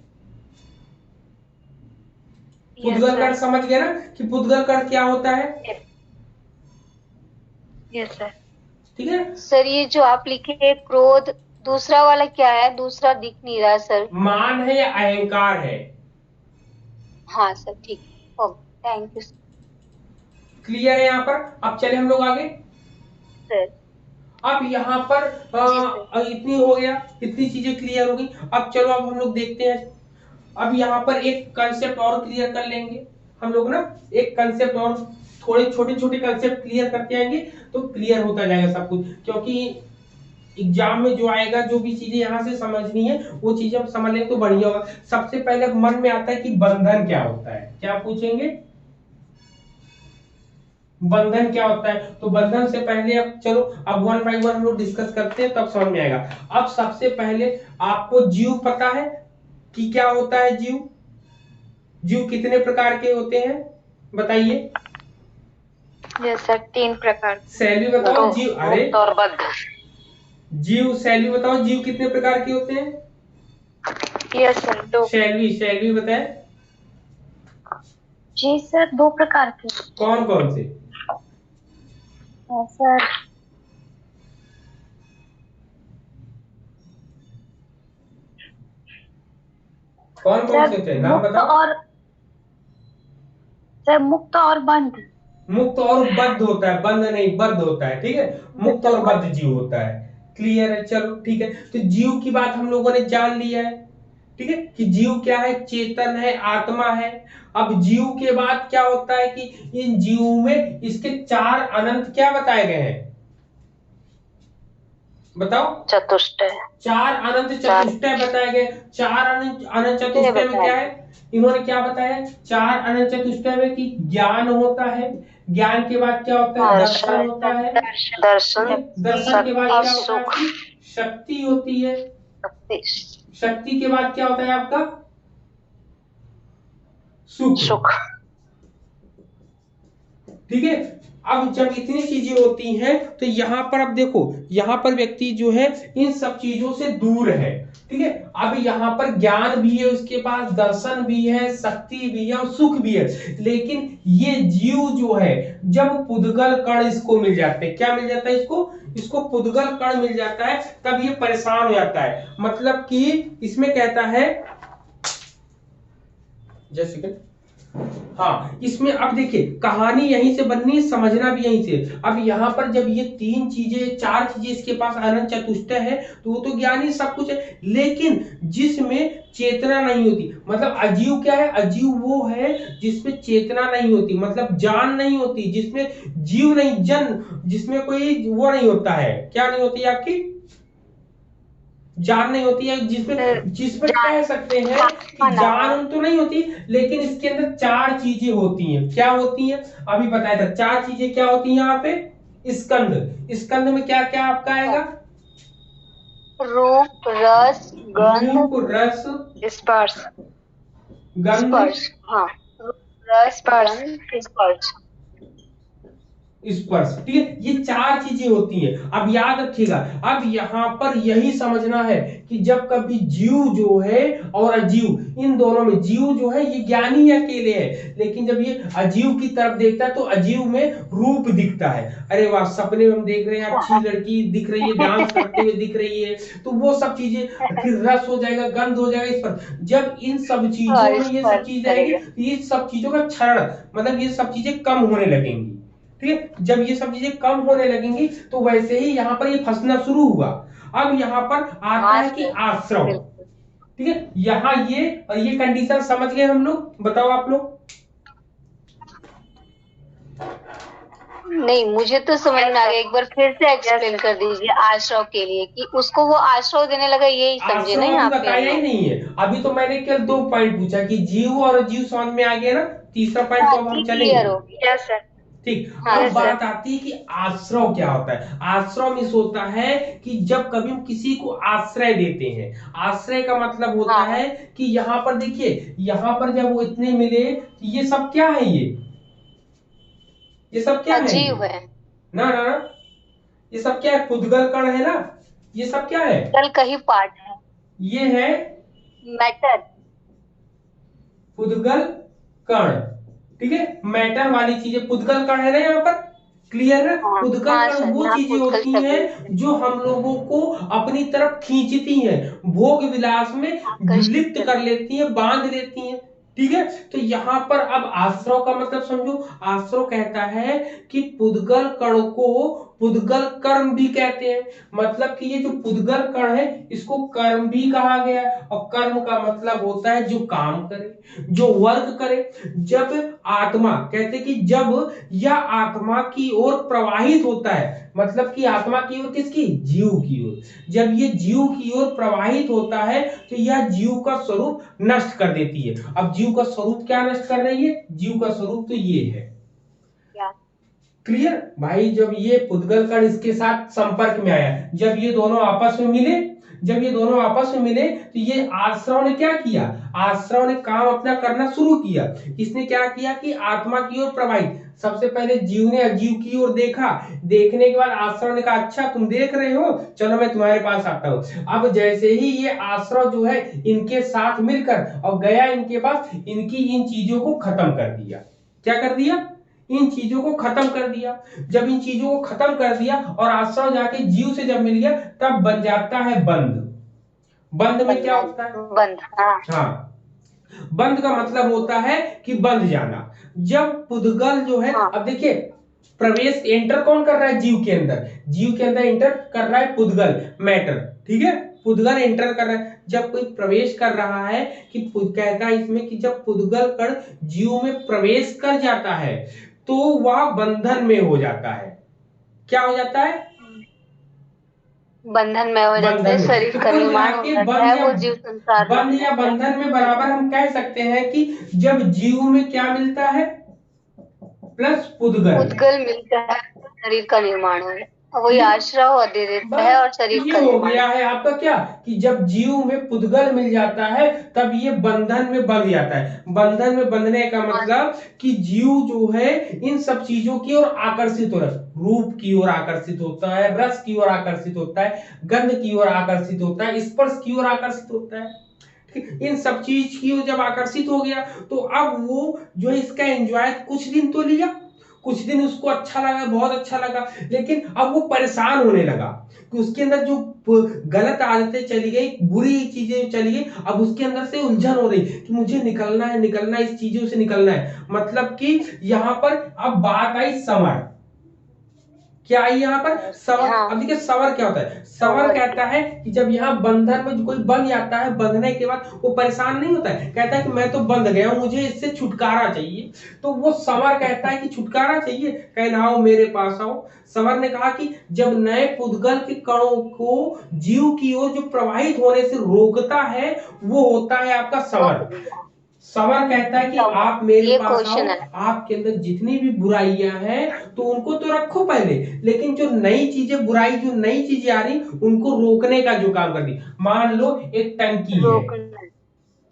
पुद्गल कण समझ गए ना कि पुद्गल कण क्या होता है? Yes sir. ठीक है सर, ये जो आप लिखे क्रोध, दूसरा वाला क्या है? दूसरा दिख नहीं रहा सर। मान है या अहंकार है? हाँ सर, ठीक। थैंक यू क्लियर है यहाँ पर? अब चले हम लोग आगे। सर। अब यहाँ पर जी सर। इतनी हो गया, इतनी चीजें क्लियर हो गई। अब चलो अब हम लोग देखते हैं। अब यहाँ पर एक कंसेप्ट और क्लियर कर लेंगे हम लोग ना, एक कंसेप्ट और, थोड़े छोटे छोटे कंसेप्ट क्लियर करते आएंगे तो क्लियर होता जाएगा सब कुछ, क्योंकि एग्जाम में जो आएगा, जो भी चीजें यहाँ से समझनी है वो चीजें हम समझ लें तो बढ़िया होगा। सबसे पहले मन में आता है कि बंधन क्या होता है, क्या पूछेंगे? बंधन क्या होता है? तो बंधन से पहले अब चलो अब 1 by 1 हम लोग डिस्कस करते हैं, तब समझ में आएगा। अब सबसे पहले आपको जीव पता है कि क्या होता है जीव? जीव कितने प्रकार के होते हैं बताइए? यस सर, 3 प्रकार। सैलवी बताओ जीव, अरे मुक्त और बद्ध। जीव, सैलवी बताओ जीव कितने प्रकार के होते हैं? Yes sir, 2। सैलवी बताए। जी सर, 2 प्रकार के। कौन कौन से? सर कौन कौन से होते हैं, नाम बताओ। और सर मुक्त और बंध। मुक्त और बद्ध होता है, बंध नहीं, बद्ध होता है, ठीक है। मुक्त और बद्ध जीव होता है। क्लियर है? चलो ठीक है। तो जीव की बात हम लोगों ने जान लिया है, ठीक है, कि जीव क्या है? चेतन है, आत्मा है। अब जीव के बाद क्या होता है कि इन जीव में इसके 4 अनंत क्या बताए गए हैं बताओ? चतुष्टय। 4 अनंत चतुष्टय बताए गए। 4 अनंत चतुष्टय में क्या है? इन्होंने क्या बताया? 4 अनंत चतुष्टय में कि ज्ञान होता है, ज्ञान के बाद क्या होता है? दर्शन होता है, दर्शन। दर्शन के बाद क्या होता है? आपकी शक्ति होती है, शक्ति के बाद क्या होता है आपका? सुख। ठीक है। अब जब इतनी चीजें होती हैं तो यहाँ पर अब देखो, यहाँ पर व्यक्ति जो है इन सब चीजों से दूर है, ठीक है। अब यहाँ पर ज्ञान भी है, उसके पास दर्शन भी है, शक्ति भी है और सुख भी है। लेकिन ये जीव जो है, जब पुद्गल कण इसको मिल जाते हैं, क्या मिल जाता है इसको पुद्गल कण मिल जाता है, तब ये परेशान हो जाता है। मतलब कि इसमें कहता है, जैसे हाँ, इसमें अब देखिए कहानी यहीं से बननी है, समझना भी यहीं से। अब यहाँ पर जब ये 3 चीजें 4 चीजें इसके पास अनंत चतुष्टय है, तो वो तो ज्ञानी सब कुछ है, लेकिन जिसमें चेतना नहीं होती, मतलब अजीव क्या है? अजीव वो है जिसमें चेतना नहीं होती, मतलब जान नहीं होती, जिसमें जीव नहीं, जन, जिसमें कोई वो नहीं होता है, क्या नहीं होती आपकी? जान नहीं होती है, जिसमें कह सकते हैं कि जान तो नहीं होती, लेकिन इसके अंदर 4 चीजें होती हैं। क्या होती हैं? अभी बताया था 4 चीजें क्या होती हैं यहाँ पे? स्कंद। स्कंद में क्या क्या आपका आएगा? रूप, रस, गंध, रूप, रस, स्पर्श, गंध, हाँ, रस, गंध, स्पर्श। स्पर्श, ठीक है। ये 4 चीजें होती हैं। अब याद रखिएगा, अब यहाँ पर यही समझना है कि जब कभी जीव जो है और अजीव, इन दोनों में जीव जो है ये ज्ञानी अकेले है, लेकिन जब ये अजीव की तरफ देखता है तो अजीव में रूप दिखता है। अरे वाह, सपने में हम देख रहे हैं अच्छी लड़की दिख रही है, डांस करते हुए दिख रही है, तो वो सब चीजें, फिर रस हो जाएगा, गंध हो जाएगा, इस पर जब इन सब चीजों में ये सब चीजें आएगी, ये सब चीजों का क्षरण, मतलब ये सब चीजें कम होने लगेंगी, ठीक है। जब ये सब चीजें कम होने लगेंगी तो वैसे ही यहाँ पर ये फंसना शुरू हुआ। अब यहाँ पर आता है कि आश्रम, ठीक है। यहाँ ये और ये कंडीशन समझ गए हम लोग? बताओ आप लोग। नहीं, मुझे तो समझ में आ गया, एक बार फिर से एक्सप्लेन कर दीजिए आश्रव के लिए, कि उसको वो आश्रव देने लगा, यही समझे नहीं आप? बताया ही नहीं है अभी तो, मैंने केवल 2 पॉइंट पूछा कि जीव और अजीव समझ में आ गया ना, तीसरा पॉइंट तो हम चलेंगे, ठीक। अब बात आती है कि आश्रय क्या होता है। आश्रय में होता है कि जब कभी हम किसी को आश्रय देते हैं, आश्रय का मतलब होता है कि यहाँ पर देखिए, यहाँ पर जब वो इतने मिले, ये सब क्या है? ये सब क्या है? जीव है ना ना ना, ये सब क्या है? पुद्गल कण है ना, ये सब क्या है? कल का ही पार्ट है, ये है मैटर, पुद्गल कण, ठीक है। मैटर वाली चीजें पुद्गल कण है ना यहाँ पर, क्लियर है? पुद्गल कण वो चीजें होती हैं जो हम लोगों को अपनी तरफ खींचती हैं, भोग विलास में लिप्त कर लेती हैं, बांध लेती हैं, ठीक है। तो यहाँ पर अब आश्रव का मतलब समझो। आश्रव कहता है कि पुद्गल कण को पुद्गल कर्म भी कहते हैं। मतलब कि ये जो पुद्गल कण है इसको कर्म भी कहा गया है, और कर्म का मतलब होता है जो काम करे, जो वर्क करे। जब आत्मा कहते कि जब यह आत्मा की ओर प्रवाहित होता है, मतलब कि आत्मा की ओर किसकी? जीव की ओर। जब ये जीव की ओर प्रवाहित होता है तो यह जीव का स्वरूप नष्ट कर देती है। अब जीव का स्वरूप क्या नष्ट कर रही है? जीव का स्वरूप तो ये है। क्लियर भाई? जब ये पुद्गल कण इसके साथ संपर्क में आया, जब ये दोनों आपस में मिले, तो ये आश्रव ने क्या किया? आश्रव ने काम अपना करना शुरू किया। इसने क्या किया कि आत्मा की ओर प्रवाहित। सबसे पहले जीव ने अजीव की ओर देखा, देखने के बाद आश्रव ने कहा अच्छा तुम देख रहे हो, चलो मैं तुम्हारे पास आता हूं। अब जैसे ही ये आश्रव जो है इनके साथ मिलकर और गया इनके पास, इनकी इन चीजों को खत्म कर दिया। क्या कर दिया? इन चीजों को खत्म कर दिया। जब इन चीजों को खत्म कर दिया और आश्रव जाके जीव से जब मिल गया, तब बन जाता है बंध। बंध में क्या होता है? बंध। हाँ, बंध का मतलब होता है कि बंध जाना। जब पुद्गल जो है, अब देखिए प्रवेश एंटर कौन कर रहा है? जीव के अंदर। जीव के अंदर एंटर कर रहा है पुद्गल मैटर, ठीक है। पुद्गल एंटर कर रहा है। जब कोई प्रवेश कर रहा है कि कहता है इसमें कि जब पुद्गल कण जीव में प्रवेश कर जाता है तो वह बंधन में हो जाता है। क्या हो जाता है? बंधन में हो जाता है, शरीर का निर्माण हो जाता है, वो जीव संसार। बंध या बंधन में बराबर हम कह सकते हैं कि जब जीव में क्या मिलता है? प्लस पुद्गल मिलता है, शरीर का निर्माण हो जाता है, वही आश्रव दे देता है और शरीर का हो गया है आपका क्या कि जब जीव में पुद्गल मिल जाता है तब ये बंधन में बंध जाता है। बंधन में बंधने का मतलब कि जीव जो है इन सब चीजों की ओर आकर्षित हो रहा है। रूप की ओर आकर्षित होता है, रस की ओर आकर्षित होता है, गंध की ओर आकर्षित होता है, स्पर्श की ओर आकर्षित होता है। इन सब चीज की ओर जब आकर्षित हो गया तो अब वो जो है इसका एंजॉय कुछ दिन तो लिया, कुछ दिन उसको अच्छा लगा, बहुत अच्छा लगा, लेकिन अब वो परेशान होने लगा कि उसके अंदर जो गलत आदतें चली गई, बुरी चीजें चली गई, अब उसके अंदर से उलझन हो रही कि मुझे निकलना है, इस चीजों से निकलना है। मतलब कि यहाँ पर अब बात आई समर। क्या आई यहाँ पर? सवर। अब देखिए सवर क्या होता है? सवर कहता है कि जब यहाँ बंधन में कोई बंध जाता है, बंधने के बाद वो परेशान नहीं होता है, कहता है कि मैं तो बंध गया हूं, मुझे इससे छुटकारा चाहिए। तो वो सवर कहता है कि छुटकारा चाहिए, कहना आओ मेरे पास आओ। सवर ने कहा कि जब नए पुद्गल के कणों को जीव की ओर जो प्रवाहित होने से रोकता है वो होता है आपका सवर। सवर कहता है कि आप मेरे पास आओ, आपके अंदर जितनी भी बुराइयां हैं तो उनको तो रखो पहले, लेकिन जो नई चीजें, बुराई जो नई चीजें आ रही उनको रोकने का जो काम करती। मान लो एक टंकी है,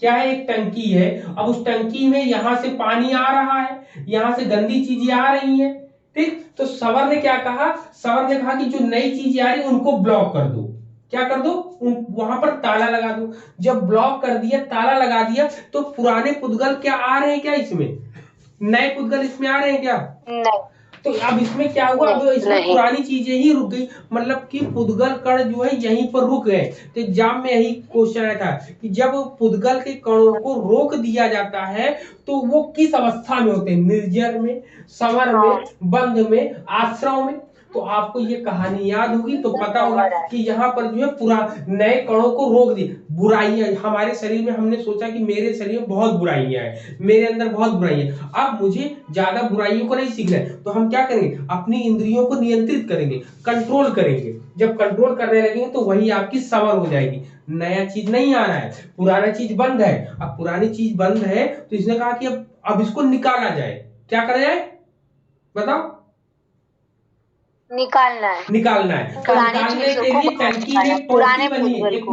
क्या है? एक टंकी है। अब उस टंकी में यहां से पानी आ रहा है, यहां से गंदी चीजें आ रही हैं, ठीक। तो सवर ने क्या कहा? सवर ने कहा कि जो नई चीजें आ रही उनको ब्लॉक कर दो। क्या कर दो? वहां पर ताला लगा दो। जब ब्लॉक कर दिया, ताला लगा दिया, तो पुराने पुद्गल क्या आ रहे हैं क्या इसमें? नए पुद्गल इसमें आ रहे हैं क्या? नहीं। तो अब इसमें क्या हुआ? अब इसमें पुरानी चीजें ही रुक गई, मतलब कि पुद्गल कण जो है यहीं पर रुक गए। तो एग्जाम में यही क्वेश्चन आया था कि जब पुद्गल के कणों को रोक दिया जाता है तो वो किस अवस्था में होते हैं? निर्जर में, समर में, बंध में, आश्रव में। तो आपको ये कहानी याद होगी तो पता होगा कि यहाँ पर जो है पूरा नए कणों को रोक दी। बुराइयां हमारे शरीर में, हमने सोचा कि मेरे शरीर में बहुत बुराइयां हैं, मेरे अंदर बहुत बुराइयां, अब मुझे ज्यादा बुराइयों को नहीं सीखना है, तो हम क्या करेंगे? अपनी इंद्रियों को नियंत्रित करेंगे, कंट्रोल करेंगे। जब कंट्रोल करने लगेंगे तो वही आपकी समर हो जाएगी। नया चीज नहीं आ रहा है, पुराना चीज बंद है। अब पुरानी चीज बंद है तो इसने कहा कि अब इसको निकाला जाए। क्या करा जाए बताओ? निकालना है। निकालने के लिए टंकी में पुरानी बनी एक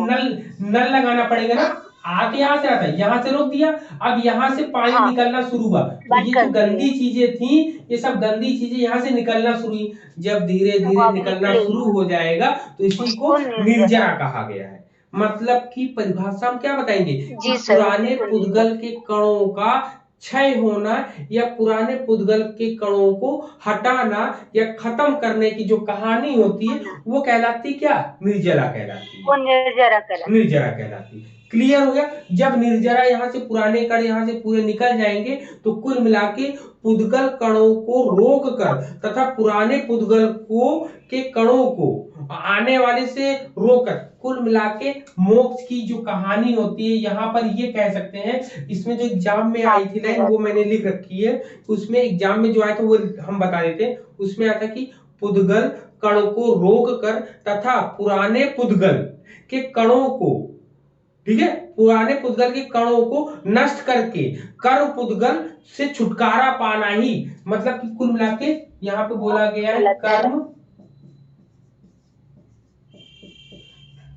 नल लगाना पड़ेगा ना। आते यहाँ से आता है, यहाँ से रोक दिया, अब यहाँ से पानी निकलना शुरू हुआ, तो ये जो गंदी चीजें थी, ये सब गंदी चीजें यहाँ से निकलना शुरू हुई। जब धीरे धीरे निकलना शुरू हो जाएगा तो इसी को निर्जरा कहा गया है। मतलब की परिभाषा हम क्या बताएंगे? पुराने पुद्गल के कणों का क्षय होना या पुराने पुद्गल के कणों को हटाना या खत्म करने की जो कहानी होती है वो कहलाती क्या? निर्जरा कहलाती है। निर्जरा कहलाती। निर्जरा कहलाती। क्लियर हो गया। जब निर्जरा यहाँ से पुराने कण यहाँ से पूरे निकल जाएंगे तो कुल मिला के पुद्गल कणों को रोक कर तथा पुराने पुद्गल को के कणों को आने वाले से रोककर कुल मिला के मोक्ष की जो कहानी होती है यहाँ पर ये कह सकते हैं। इसमें जो एग्जाम में आई थी लाइन वो मैंने लिख रखी है, उसमें एग्जाम में जो आया था वो हम बता देते हैं। उसमें आया था कि पुद्गल कणों को रोक कर तथा पुराने पुद्गल के कणों को, ठीक है, पुराने पुद्गल के कणों को नष्ट करके कर्म पुद्गल से छुटकारा पाना ही, मतलब कि कुल मिला के यहाँ पे बोला गया है कर्म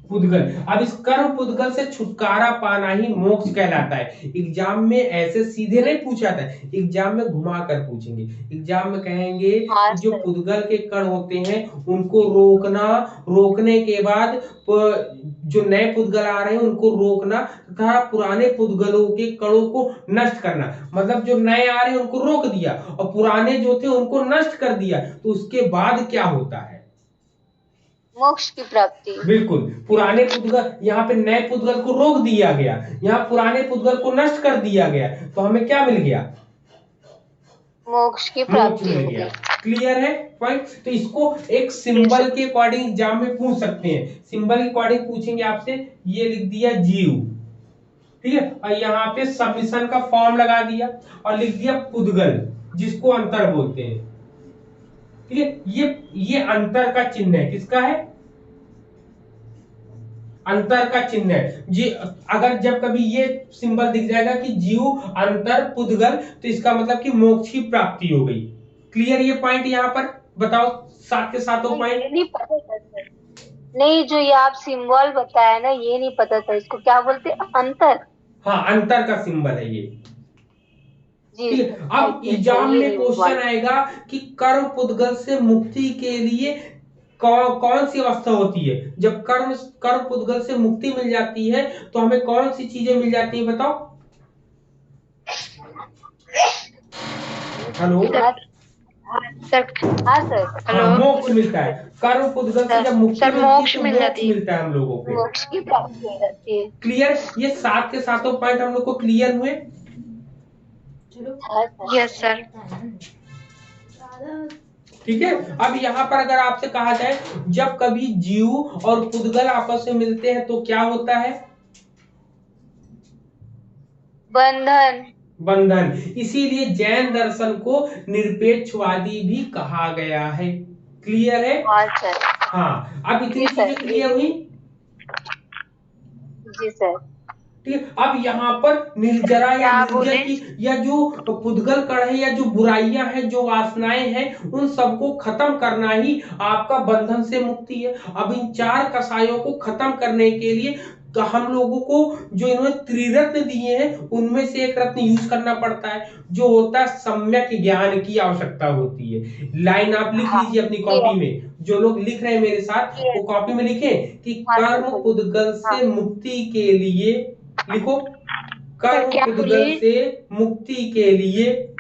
पुद्गल। अब इस कर्म पुद्गल से छुटकारा पाना ही मोक्ष कहलाता है। एग्जाम में ऐसे सीधे नहीं पूछा था, एग्जाम में घुमा कर पूछेंगे। एग्जाम में कहेंगे जो पुद्गल के कण होते हैं उनको रोकना, रोकने के बाद जो नए पुद्गल आ रहे हैं उनको रोकना तथा पुराने पुद्गलों के कणों को नष्ट करना। मतलब जो नए आ रहे हैं उनको रोक दिया और पुराने जो थे उनको नष्ट कर दिया, तो उसके बाद क्या होता है? मोक्ष की प्राप्ति। बिल्कुल, पुराने पुद्गल, यहाँ पे नए पुद्गल को रोक दिया गया, यहाँ पुराने पुद्गल को नष्ट कर दिया गया, तो हमें क्या मिल गया? मोक्ष की प्राप्ति मिल गया। क्लियर है पॉइंट? तो इसको एक सिंबल के अकॉर्डिंग एग्जाम में पूछ सकते हैं। सिंबल के अकॉर्डिंग पूछेंगे आपसे, ये लिख दिया जीव, ठीक है, और यहाँ पे सबमिशन का फॉर्म लगा दिया और लिख दिया पुद्गल जिसको अंतर बोलते हैं, ठीक है। ये अंतर का चिन्ह है, किसका है? अंतर का चिन्ह है जी। अगर जब कभी ये सिंबल दिख जाएगा कि जीव अंतर पुद्गल, तो इसका मतलब कि मोक्ष की प्राप्ति हो गई। क्लियर ये पॉइंट यहाँ पर बताओ, साथ के साथों पॉइंट। नहीं पता था, नहीं जो ये आप सिंबल बताया ना ये नहीं पता था, इसको क्या बोलते? अंतर। हाँ, अंतर का सिंबल है ये। जी। अब एग्जाम में क्वेश्चन आएगा कि कर्म पुद्गल से मुक्ति के लिए कौन सी अवस्था होती है? जब कर्म पुद्गल से मुक्ति मिल जाती है तो हमें कौन सी चीजें मिल जाती है बताओ? हेलो सर, मोक्ष मिलता है। कर्म पुद्गल से जब मुक्ति मोक्ष मिल जाती है तो मिलता है हम लोगों को, मोक्ष की प्राप्ति हो जाती है। क्लियर? ये साथ के साथों पॉइंट हम लोग को क्लियर हुए? Yes sir. ठीक है। अब यहाँ पर अगर आपसे कहा जाए जब कभी जीव और पुद्गल आपस में मिलते हैं तो क्या होता है? बंधन। बंधन। इसीलिए जैन दर्शन को निरपेक्षवादी भी कहा गया है। क्लियर है? हाँ, अब इतनी चीजें क्लियर हुई? जी सर। ठीक। अब यहाँ पर निर्जरा या निर्जर की या जो पुद्गल कण है या जो बुराइयां हैं, जो वासनाएं हैं, उन सबको खत्म करना ही आपका बंधन से मुक्ति है। अब इन 4 कसायों को खत्म करने के लिए तो हम लोगों को जो इन्होंने त्रिरत्न दिए हैं उनमें से एक रत्न यूज करना पड़ता है, जो होता है सम्यक ज्ञान की आवश्यकता होती है। लाइन आप लिख लीजिए अपनी कॉपी में, जो लोग लिख रहे हैं मेरे साथ वो कॉपी में लिखें कि कर्म पुद्गल से मुक्ति के लिए, लिखो, कर्म पुद्गल से मुक्ति के लिए।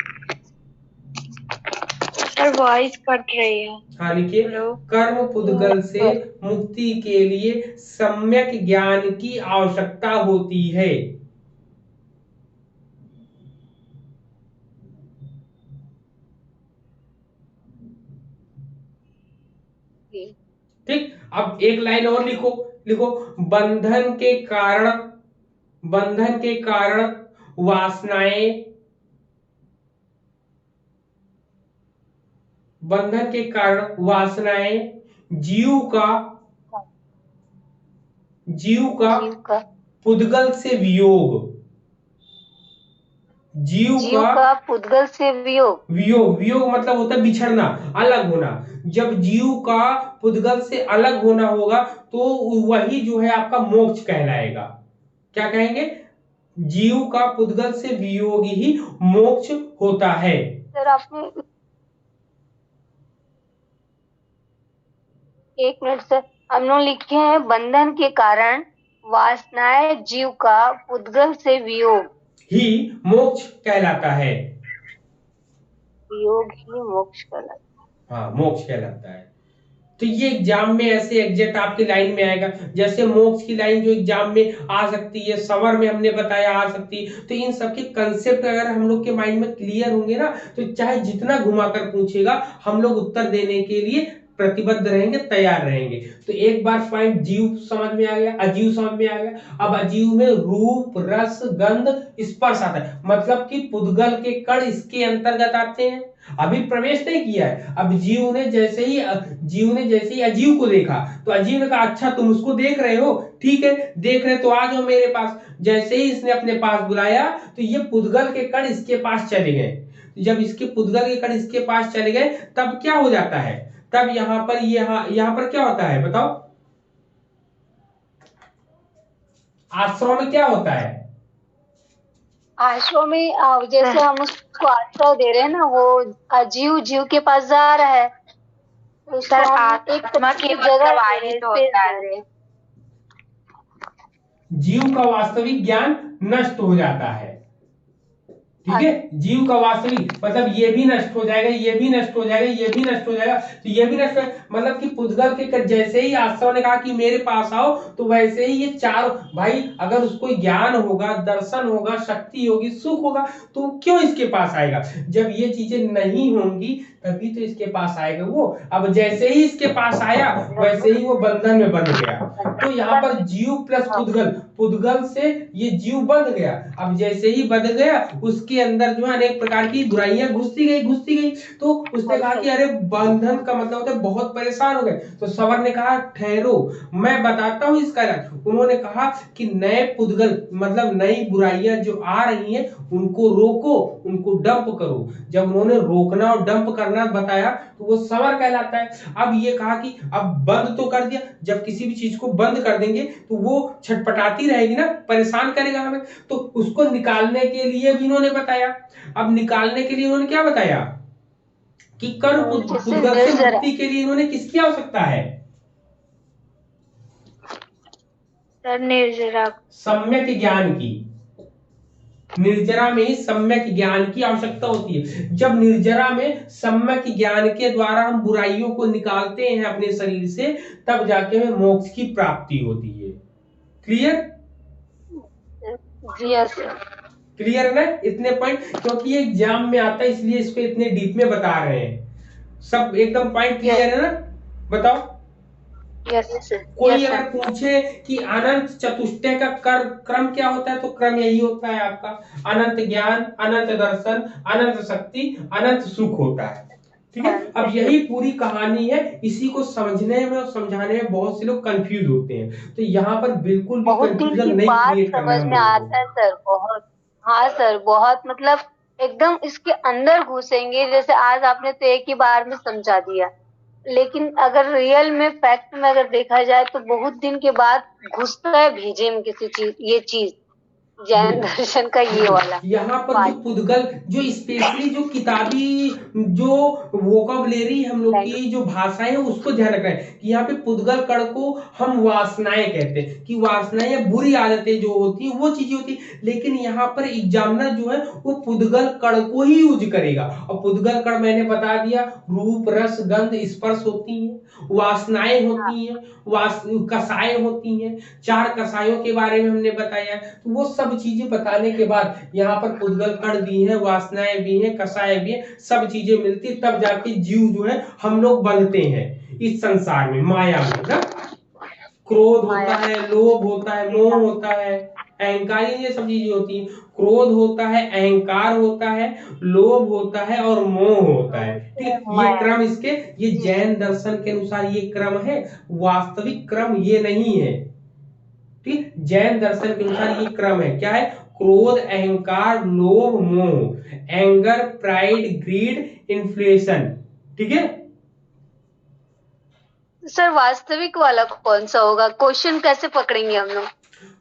सर वॉइस कट रही है। हाँ लिखिए, कर्म पुद्गल से मुक्ति के लिए सम्यक ज्ञान की आवश्यकता होती है। ठीक। अब एक लाइन और लिखो, लिखो, बंधन के कारण वासनाएं, बंधन के कारण वासनाएं जीव का पुद्गल से वियोग, जीव का पुद्गल से वियोग मतलब होता है बिछड़ना, अलग होना। जब जीव का पुद्गल से अलग होना होगा तो वही जो है आपका मोक्ष कहलाएगा। क्या कहेंगे? जीव का पुद्गल से वियोग ही मोक्ष होता है। सर आपने एक मिनट सर, हम लोग लिखे हैं बंधन के कारण वासनाएं जीव का पुद्गल से वियोग ही मोक्ष कहलाता है। वियोग ही मोक्ष कहलाता है। हाँ, मोक्ष कहलाता है। तो ये एग्जाम में ऐसे एग्जैक्ट आपकी लाइन में आएगा। जैसे मोक्ष की लाइन जो एग्जाम में आ सकती है, सवर में हमने बताया आ सकती है। तो इन सबके कंसेप्ट अगर हम लोग के माइंड में क्लियर होंगे ना, तो चाहे जितना घुमाकर पूछेगा हम लोग उत्तर देने के लिए प्रतिबद्ध रहेंगे, तैयार रहेंगे। तो एक बार पॉइंट जीव समझ में आ गया, अजीव समझ में आ गया। अब अजीव में रूप, रस, गंध, स्पर्श आता है, मतलब कि पुद्गल के कण इसके अंतर्गत आते हैं। अभी प्रवेश नहीं किया है। अब जीव ने जैसे ही अजीव को देखा तो अजीव ने कहा अच्छा तुम उसको देख रहे हो, ठीक है देख रहे तो आ जाओ मेरे पास। जैसे ही इसने अपने पास बुलाया तो ये पुद्गल के कण इसके पास चले गए। जब इसके पुद्गल के कण इसके पास चले गए तब क्या हो जाता है, तब यहाँ पर क्या होता है बताओ, आश्रम में क्या होता है? आश्रम में जैसे हम उसको आश्रय दे रहे हैं ना, वो जीव के पास जा रहा है, सर आत्मा की प्रवाहित होता है। जीव का वास्तविक ज्ञान नष्ट हो जाता है, ठीक है। जीव का वास्तविक मतलब ये भी नष्ट हो जाएगा, ये भी नष्ट हो जाएगा, ये भी नष्ट हो जाएगा, तो ये भी नष्ट, मतलब कि पुद्गल के जैसे ही आश्रम ने कहा कि मेरे पास आओ, तो वैसे ही ये चारों भाई, अगर उसको ज्ञान होगा, दर्शन होगा, शक्ति होगी, सुख होगा, तो क्यों इसके पास आएगा? जब ये चीजें नहीं होंगी तभी तो इसके पास आएगा वो। अब जैसे ही इसके पास आया वैसे ही वो बंधन में बंध गया। तो यहाँ पर जीव प्लस पुद्गल, पुद्गल से ये जीव बंध गया। अब जैसे ही बंध गया उसके अंदर जो है अनेक प्रकार की बुराइयां घुसती गई। तो उसने कहा कि अरे बंधन का मतलब होता है बहुत परेशान हो गए। तो सवर ने कहा ठहरो मैं बताता हूँ इसका इलाज। उन्होंने कहा कि नए पुद्गल मतलब नई बुराइयां जो आ रही हैं उनको रोको, उनको डंप करो। जब उन्होंने रोकना और डंप करना बताया तो वो सवर कहलाता है। अब ये कहा कि अब बंद तो कर दिया, जब किसी भी चीज को बंद कर देंगे तो वो छटपटाती रहेगी ना, परेशान करेगा हमें, तो उसको निकालने के लिए भी इन्होंने बताया। अब निकालने के लिए इन्होंने क्या बताया कि कर्म पुद्गल से मुक्ति के लिए इन्होंने किसकी आवश्यकता है? निर्जरा, सम्यक ज्ञान की। निर्जरा में ही सम्यक ज्ञान की आवश्यकता होती है। जब निर्जरा में सम्यक ज्ञान के द्वारा हम बुराइयों को निकालते हैं अपने शरीर से, तब जाके हमें मोक्ष की प्राप्ति होती है। क्लियर? यस क्लियर ना इतने पॉइंट? क्योंकि ये एग्जाम में आता है इसलिए इसको इतने डीप में बता रहे हैं। सब एकदम पॉइंट क्लियर है ना? बताओ। यस कोई अगर पूछे कि अनंत चतुष्टय का क्रम क्या होता है, तो क्रम यही होता है आपका, अनंत ज्ञान, अनंत दर्शन, अनंत शक्ति, अनंत सुख होता है। ठीक है। अब यही पूरी कहानी है। इसी को समझने में और समझाने में बहुत से लोग कंफ्यूज होते हैं। तो यहाँ पर बिल्कुल भी कंफ्यूजन नहीं क्रिएट करना है। समझ में आता है सर बहुत। हाँ सर बहुत, मतलब एकदम इसके अंदर घुसेंगे। जैसे आज आपने तो एक ही बार में समझा दिया, लेकिन अगर रियल में फैक्ट में अगर देखा जाए तो बहुत दिन के बाद घुसता है भेजे में किसी चीज, ये चीज जैन दर्शन का ये वाला। यहाँ पर जो पुद्गल जो स्पेशली जो किताबी जो वोकैबुलरी हम लोग की जो भाषाएं है उसको ध्यान रखना है कि यहाँ पे पुद्गल कण को हम वासनाएं कहते हैं, कि वासनाएं या बुरी आदतें जो होती है वो चीजें होती है। लेकिन यहाँ पर एग्जामिनर जो है वो पुद्गल कण को ही यूज करेगा। और पुद्गल कण मैंने बता दिया, रूप, रस, गंध, स्पर्श होती है, वासनाएं होती हैं, कसाय होती हैं, 4 कसायों के बारे में हमने बताया। तो वो सब चीजें बताने के बाद यहाँ पर पुद्गल कण भी है, वासनाएं भी हैं, कसाय भी है, सब चीजें मिलती, तब जाके जीव जो है हम लोग बनते हैं इस संसार में, माया में ना। क्रोध होता है, लोभ होता है, मोह होता है, अहंकार, ये सब चीजें होती हैं। क्रोध होता है, अहंकार होता है, लोभ होता है और मोह होता है। ठीक है। ये क्रम इसके, ये जैन दर्शन के अनुसार ये क्रम है, वास्तविक क्रम ये नहीं है। ठीक, जैन दर्शन के अनुसार ये क्रम है। क्या है? क्रोध, अहंकार, लोभ, मोह, एंगर, प्राइड, ग्रीड, इन्फ्लेशन। ठीक है। सर वास्तविक वाला कौन सा होगा? क्वेश्चन कैसे पकड़ेंगे हम लोग?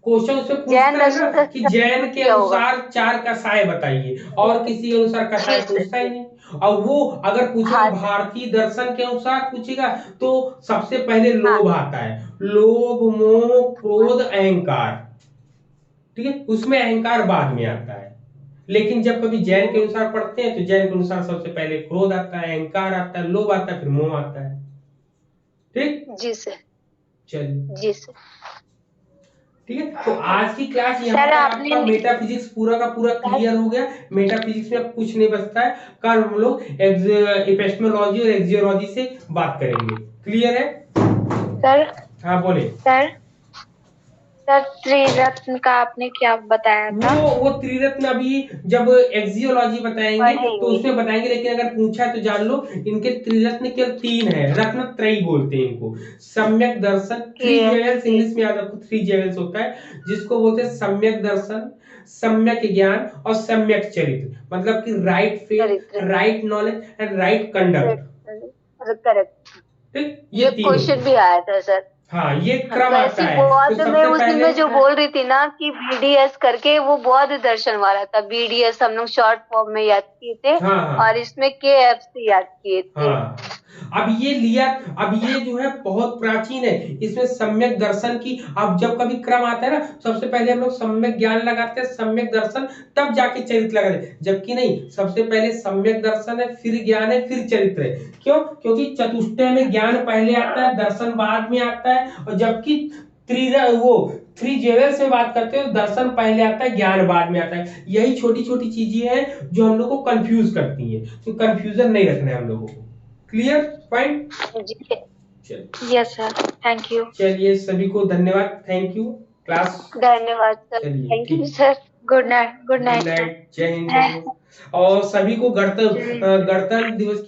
क्वेश्चन से पूछता है ना कि जैन के अनुसार 4 कसाय बताइए, और किसी के अनुसार कसाय पूछता ही नहीं। और वो अगर पूछेगा भारतीय दर्शन के अनुसार पूछेगा तो सबसे पहले लोभ आता है, लोभ, मोह, क्रोध, अहंकार। ठीक है। उसमें अहंकार बाद में आता है। लेकिन जब कभी जैन के अनुसार पढ़ते हैं तो जैन के अनुसार सबसे पहले क्रोध आता है, अहंकार आता है, लोभ आता है, फिर मोह आता है। ठीक, जी सर। चलिए जी सर। ठीक है। तो आज की क्लास यहाँ सर, पर आपने आपका मेटाफिजिक्स पूरा का पूरा क्लियर हो गया। मेटाफिजिक्स में अब कुछ नहीं बचता है। कल हम लोग एपिस्टेमोलॉजी और एक्सियोलॉजी से बात करेंगे। क्लियर है? सर हाँ बोले। सर सर त्रिरत्न का आपने क्या बताया था? वो त्रिरत्न अभी जब एक्सियोलॉजी बताएंगे तो उसमें बताएंगे, लेकिन अगर पूछा है तो जान लो इनके त्रिरत्न केवल 3 है। रत्न त्रयी बोलते हैं इनको। सम्यक दर्शन, 3 जेवल्स इंग्लिश में याद रखो, 3 जेवल्स होता है, जिसको बोलते हैं सम्यक दर्शन, सम्यक ज्ञान और सम्यक चरित्र। मतलब कि right faith, right knowledge and right conduct. Correct. ठीक, ये तीन क्वेश्चन होते भी हैं। आया था सर। हाँ, ये क्रम आता है। बौद्ध तो में सबसे उस दिन पहले मैं जो बोल रही थी ना कि BDS करके, वो बौद्ध दर्शन वाला था। BDS हम लोग शॉर्ट फॉर्म में याद किए थे। हाँ, और इसमें KFC याद किए थे। हाँ। अब ये लिया, अब ये जो है बहुत प्राचीन है। इसमें सम्यक दर्शन की, अब जब कभी क्रम आता है ना, सबसे पहले हम लोग सम्यक ज्ञान लगाते हैं, सम्यक दर्शन, तब जाके चरित्र लगाते हैं। जबकि नहीं, सबसे पहले सम्यक दर्शन है, फिर ज्ञान है, फिर चरित्र है। क्यों? क्योंकि चतुष्टय में ज्ञान पहले आता है, दर्शन बाद में आता है। और जबकि थ्री जेवल्स में बात करते हैं, दर्शन पहले आता है, ज्ञान बाद में आता है। यही छोटी छोटी चीजें हैं जो हम लोग को कंफ्यूज करती हैं। तो कंफ्यूजन नहीं रखना है हम लोगों को। Clear point? चलिए, यस सर, थैंक यू। चलिए सभी को धन्यवाद, थैंक यू। क्लास, धन्यवाद सर। चलिए थैंक यू ठीक, sir. Good night, good good night sir. Night, जय हिंद, जय हिंद। और सभी को गणतंत्र दिवस